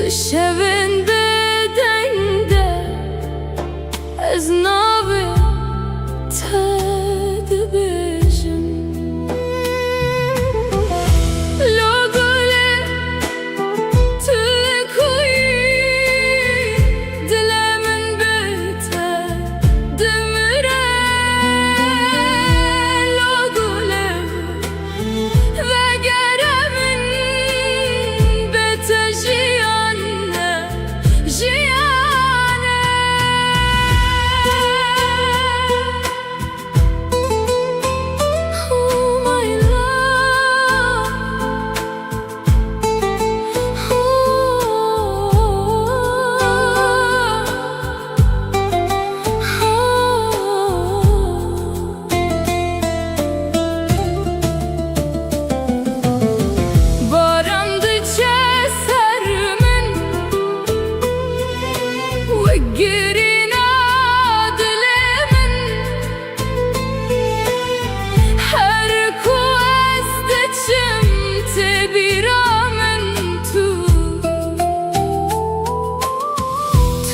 شبن بدنده از نابه تدبیجم لگله تلکوی دلمن بته دمره لگله وگرمن بته جیانه جیانه Oh my love Barandı cesermin Vegirina dilimin Her kueste çimte biramin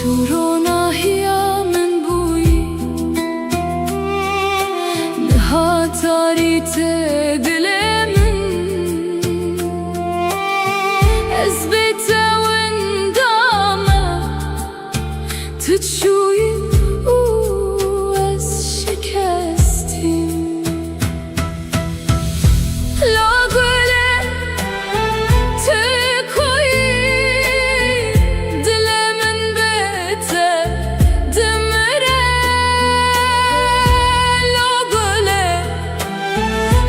Turona hiyamin buyi Nihatarite dilimin Ezbete wendame تشوي شكستي لا قولي تكوي دل من بيته دمره لا قولي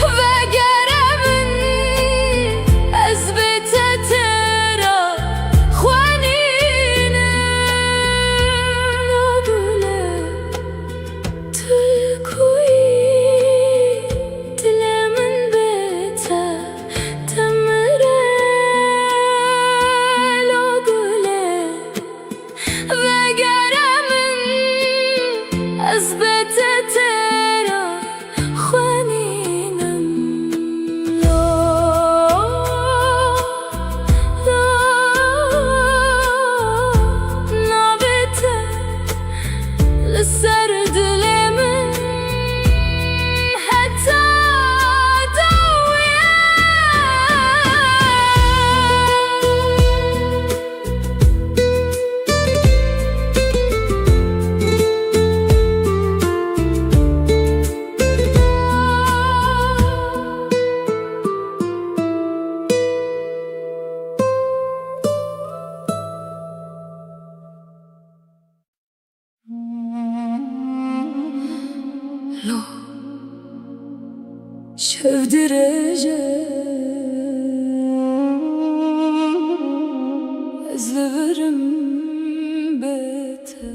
وقره من أزبته ترى خوانينه لسر دلمن حتى دوية لو شاف درجة أزلفرم بيته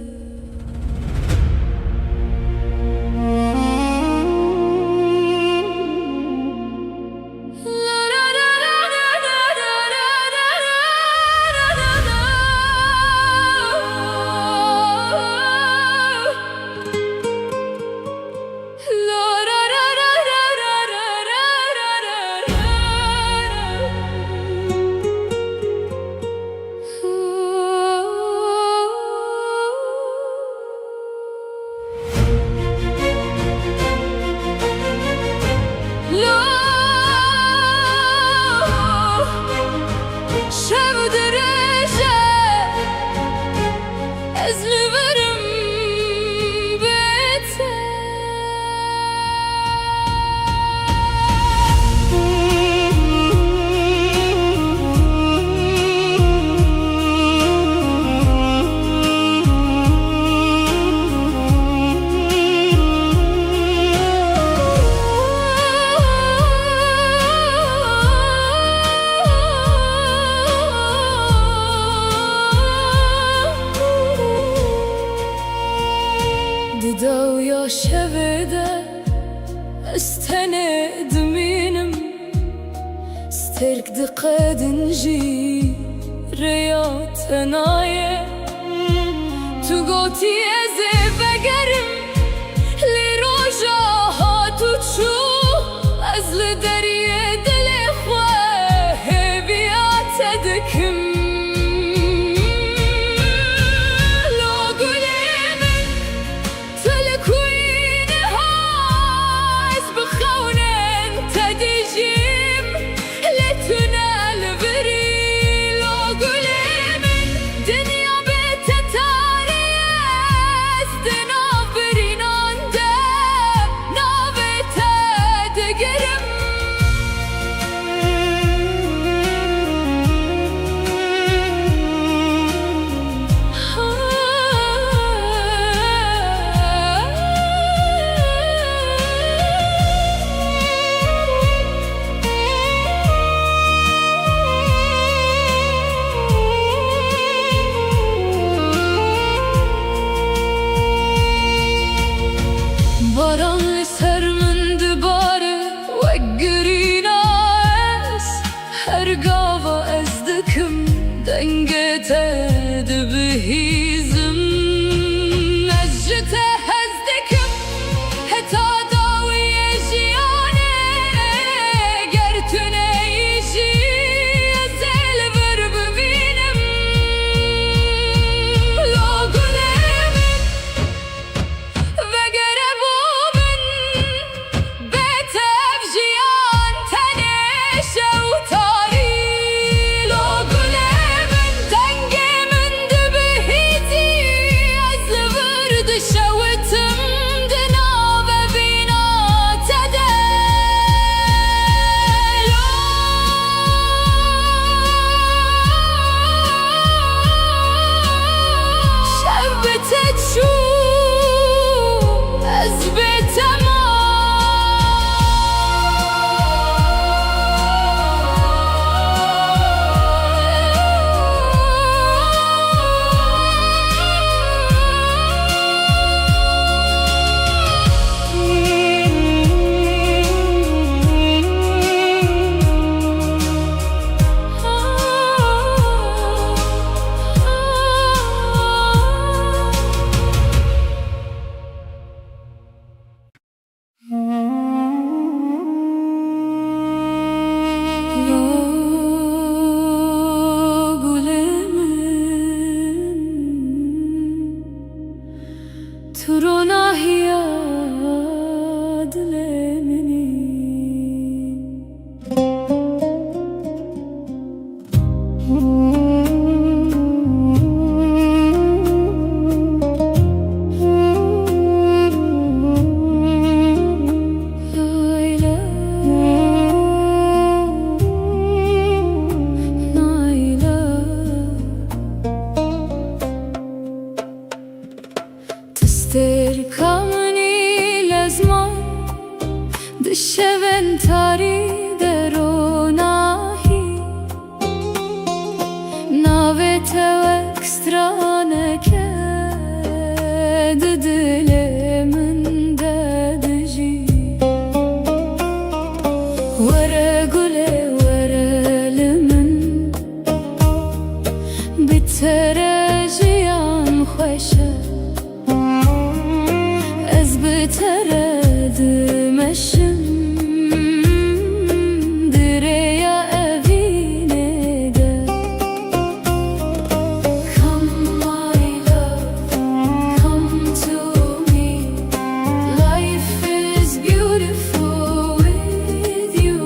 دو يا شبده استند منم استرك دقاد نجي ريات نايه تقوتي ازي بقرم لروجا هاتو تشو ازل دريه دل اخوه بيات دكم دنگته دبهیزم نجته هزدکم هتا داوی جیانه گرتونه ایشی زل بر ببینم لاغلم و گربومن بتف جیان تنش و تاری لاغلم دنگ من دبهیتی از ورد شوتم دنا و بینا تدل شبت تشو از ترونا هي دلمني تستركمني لازمان دشون تاری دروناهی ناوت و اکسترانه که دل من ددجی وره گله وره لمن بترجیان خوشه بترد مشم دریا اوینه ده Come my love, come to me. Life is beautiful with you.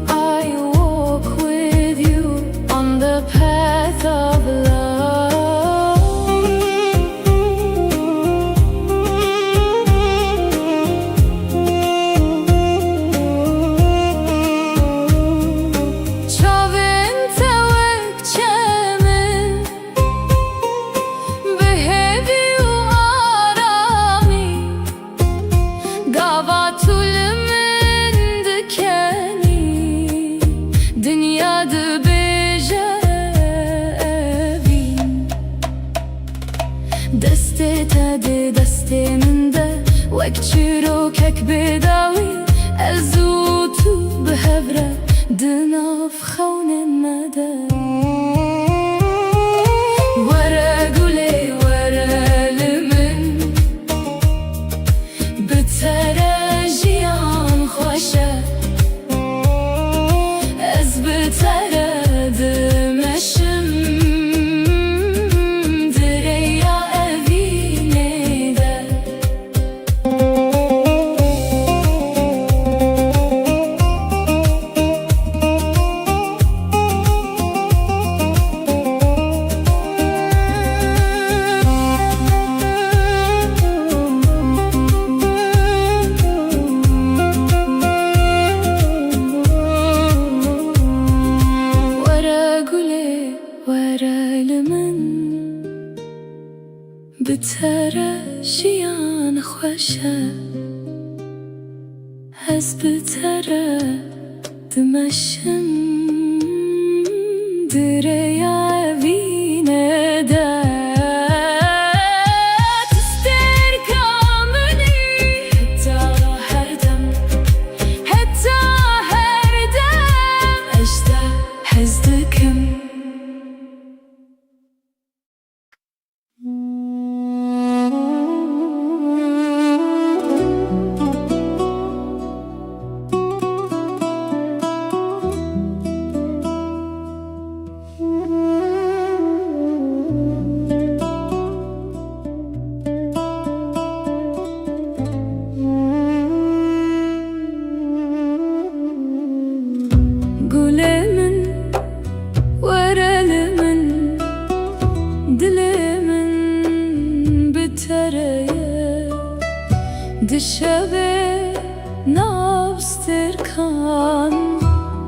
I walk with you on the path of love. دسته من ده وک چیروکک بداوی ازو تو بهبره دناف خون مده وره گله وره لمن بتره جیان خوشه از بتره دمشم بتره جیان خوشه از بتره دمشم دریا وینه ده دشبه ناوسترکان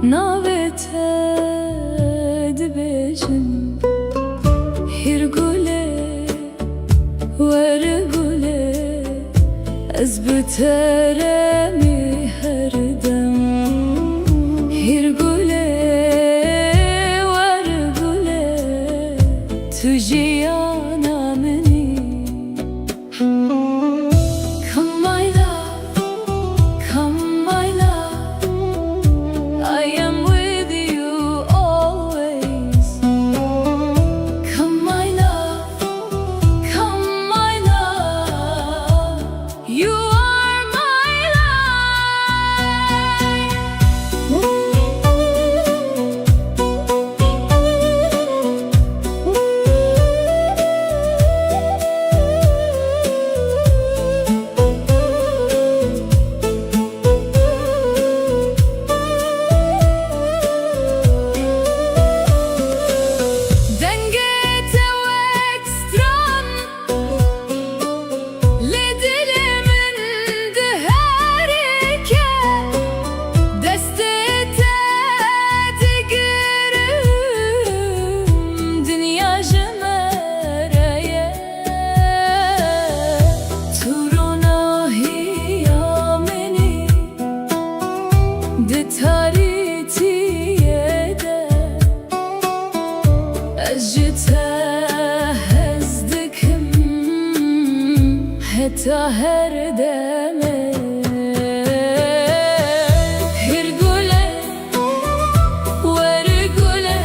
ناوته دبیجم هر گله ور گله از بترمی هر دم هر گله ور گله تو جیانا منی. Come my love, come my love, I am with you always. Come my love, come my love, you are my حتى هردمه هرگله ورگله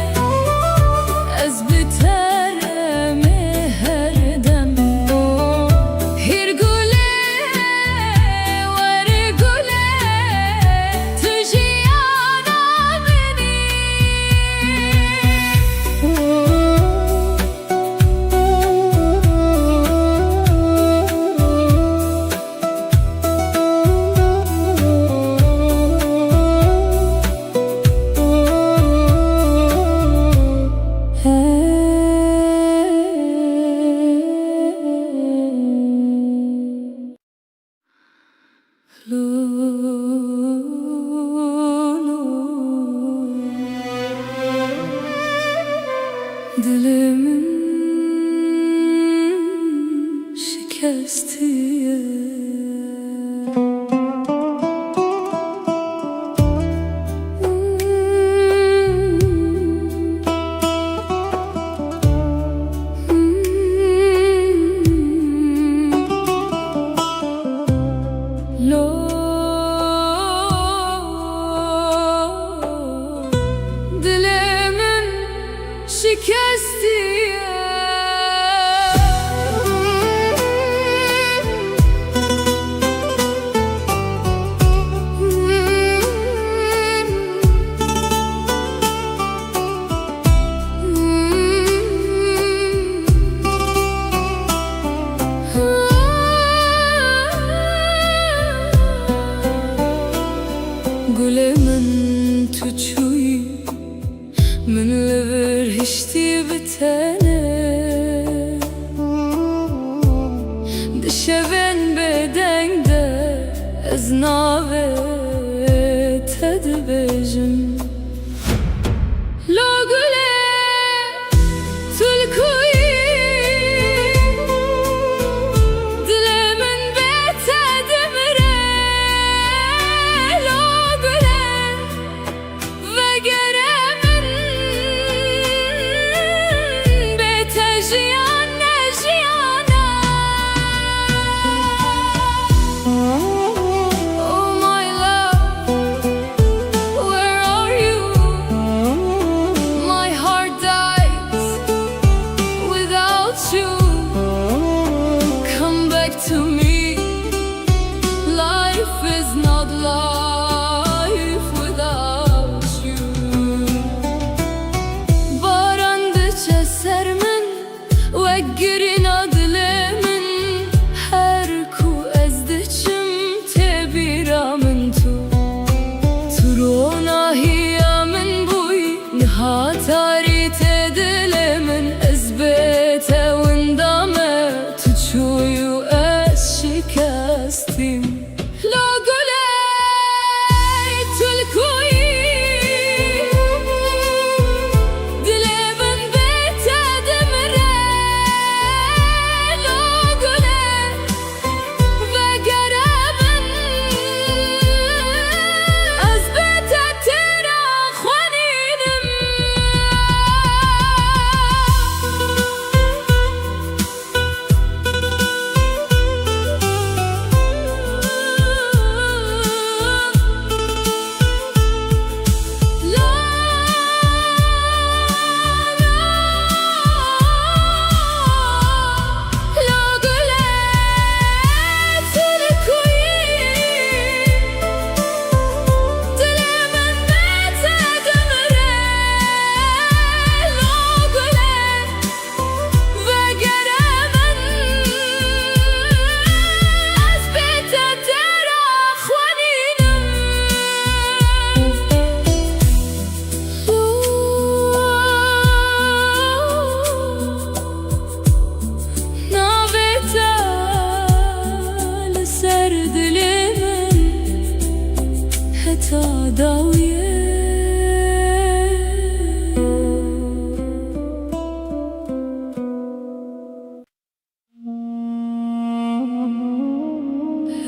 از بترمه هردم هرگله ورگله تو جیانا منی. Dilimin şikestiye Dilimin şikestiye Gülemin tuçuyu من لبر هشتی بتنه دشبن بدنگ ده از ناوه تدبجم لو گله تلکوی دل من بتدمره لو گله وگره to me, life is not life without you. Barandıça sermin ve girin adlemin her ku ezdiçim tebiramın tu turona hiyamin buy nihatari tedilemin ezbete windame tuçuyu şikastim.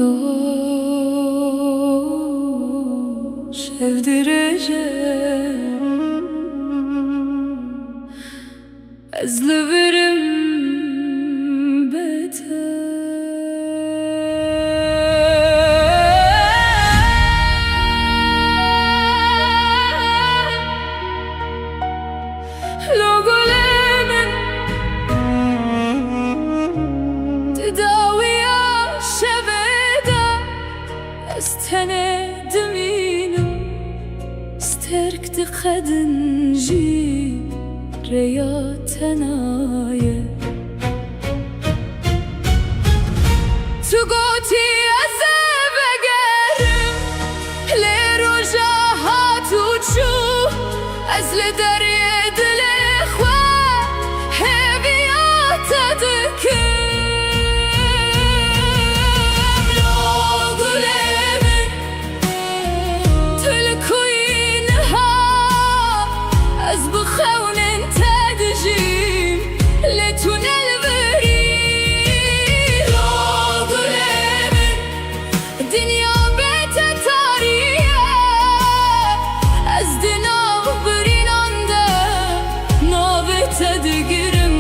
لو sevdireceğim ezleverim beter لو قلمن تداوي شبدا استند مينم استرك تخدن جي رياتنايا تقوتي أزبقرم لرجاهات وتشوف أزل دريد الإخوة هبيات تذكر لو قلمن تلكوينها أزبخون تدجيم لتنال بريد لو قلمن دنيا بيت تاريخ أزدنا برين عنده نابت تدقرم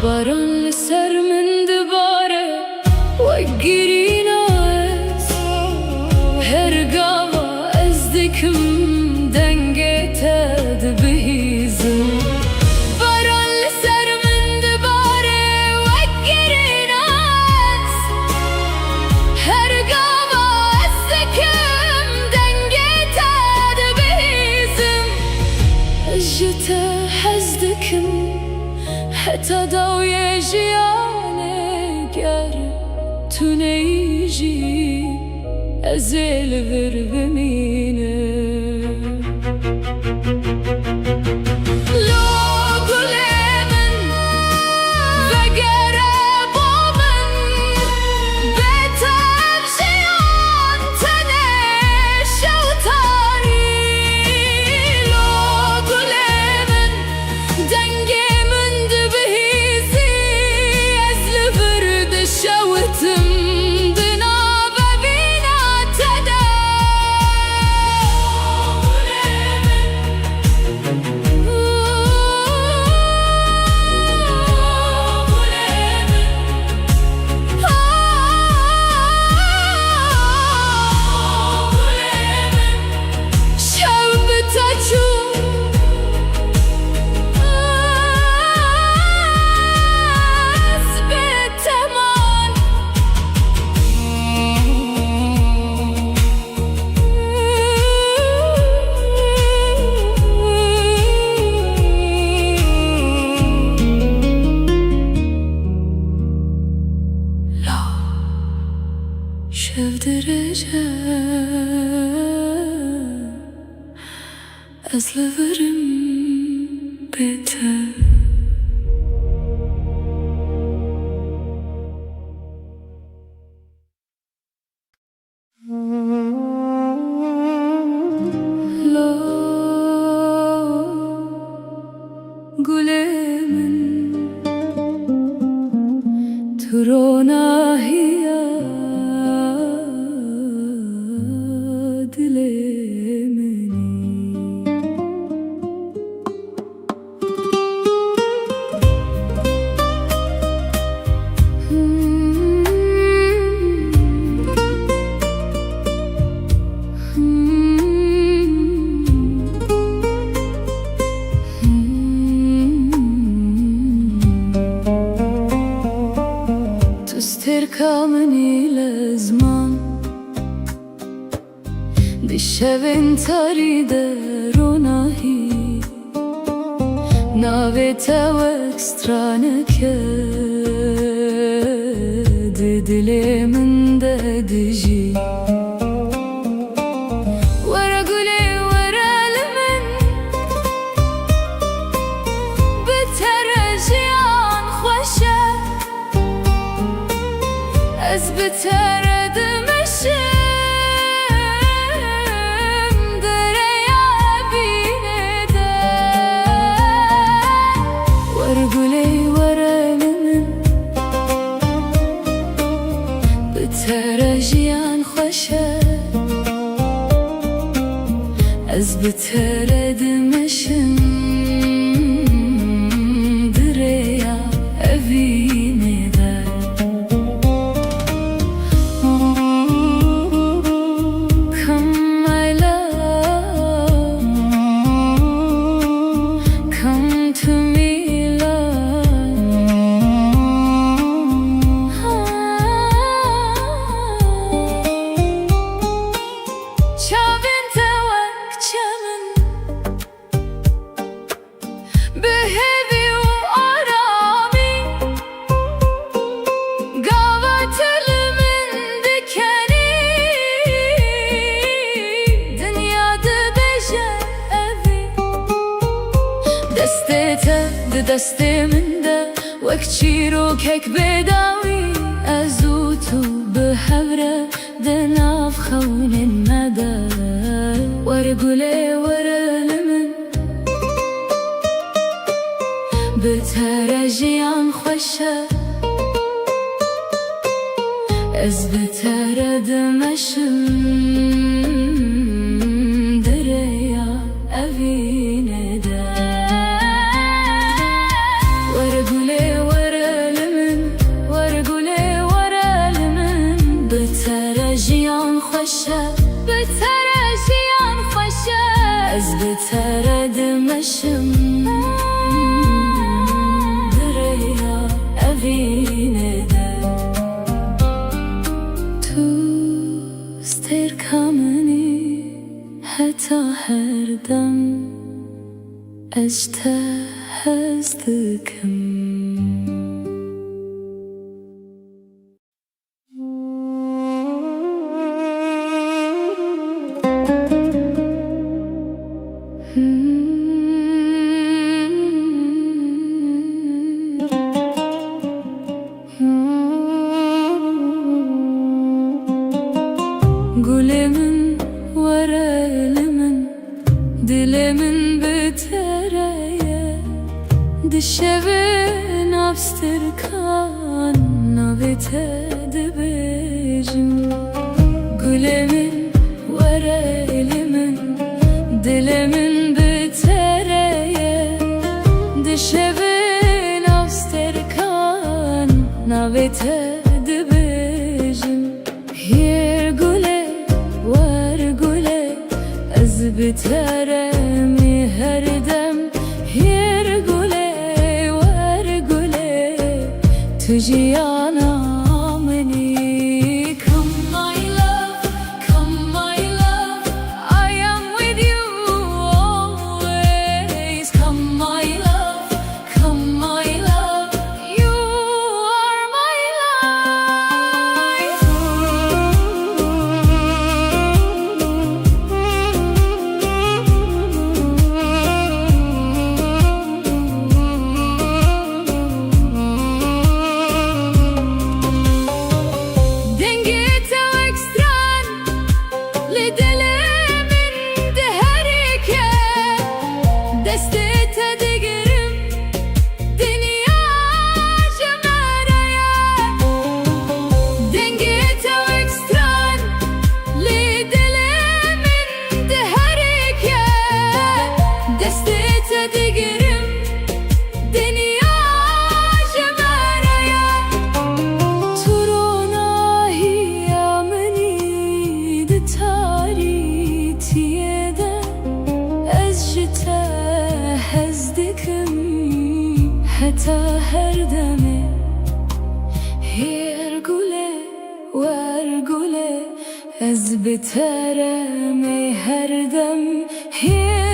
باران لسر من دباره وقرينا از هرقاوا ازدكم دنگتد بهيزم باران لسر من دباره وقرينا از هرقاوا ازدكم دنگتد بهيزم اجتا حزدكم حتى داوية جياني قر تنيجي أزيل غرب مينه لو قلمن بقرب ومن بيتر جيان تنش وطاري لو قلمن دنجي شوتم بناب بينا تدا sevdireceğim ezleverim beter لو قلمن ترونا هي تستركمني لزمان بشوين تريد روناهي ناويتا واكسترانك دلي من ده دجي ورا قولي ورا لمن بترجيان خوشة از بترد مشم دريا بيندا ورا قولي ورا لمن بترجيان خوشة از بترد مشم دريا بيندا Come my love, come to me love. Çavin tevak çemin behevi u arami gavat elimin dikeni dünyada beje evi destete de desteminde وكتشيرو كيك بداوي أزوتو بحبرة دناف خون المدى ورقولي ورا لمن بترجيان خوشة از بترد مشم دريا أفين دا ورقولي ورا لمن ورقولي ورا لمن بترجيان خوشة بترجيان خوشة از بترد مشم دريا أفين دا تو ستير كامني حتى هردم أجتهزتكم قولمن ورا لمن دلمن بتريا دشبن أبستركان نبتد بجم قولمن ورا لمن دلمن بتريا دشبن أبستركان نبتد بجم هير قولي ورقولي از بترمي هردم هير قولي ورقولي تجي أنا مني Come my love, come my love I am with you always Come my love, come my love You are my life دنجيته وإكستران لدلمن دهريكه دستته دقرم دنيا جماريا دنجيته وإكستران لدلمن دهريكه دستته دقرم دنيا جماريا ترونا هي مني دتاري تيدا أزجتا هزدكم حتى هردمي هيرقولي ورقولي از بترمي هردم هير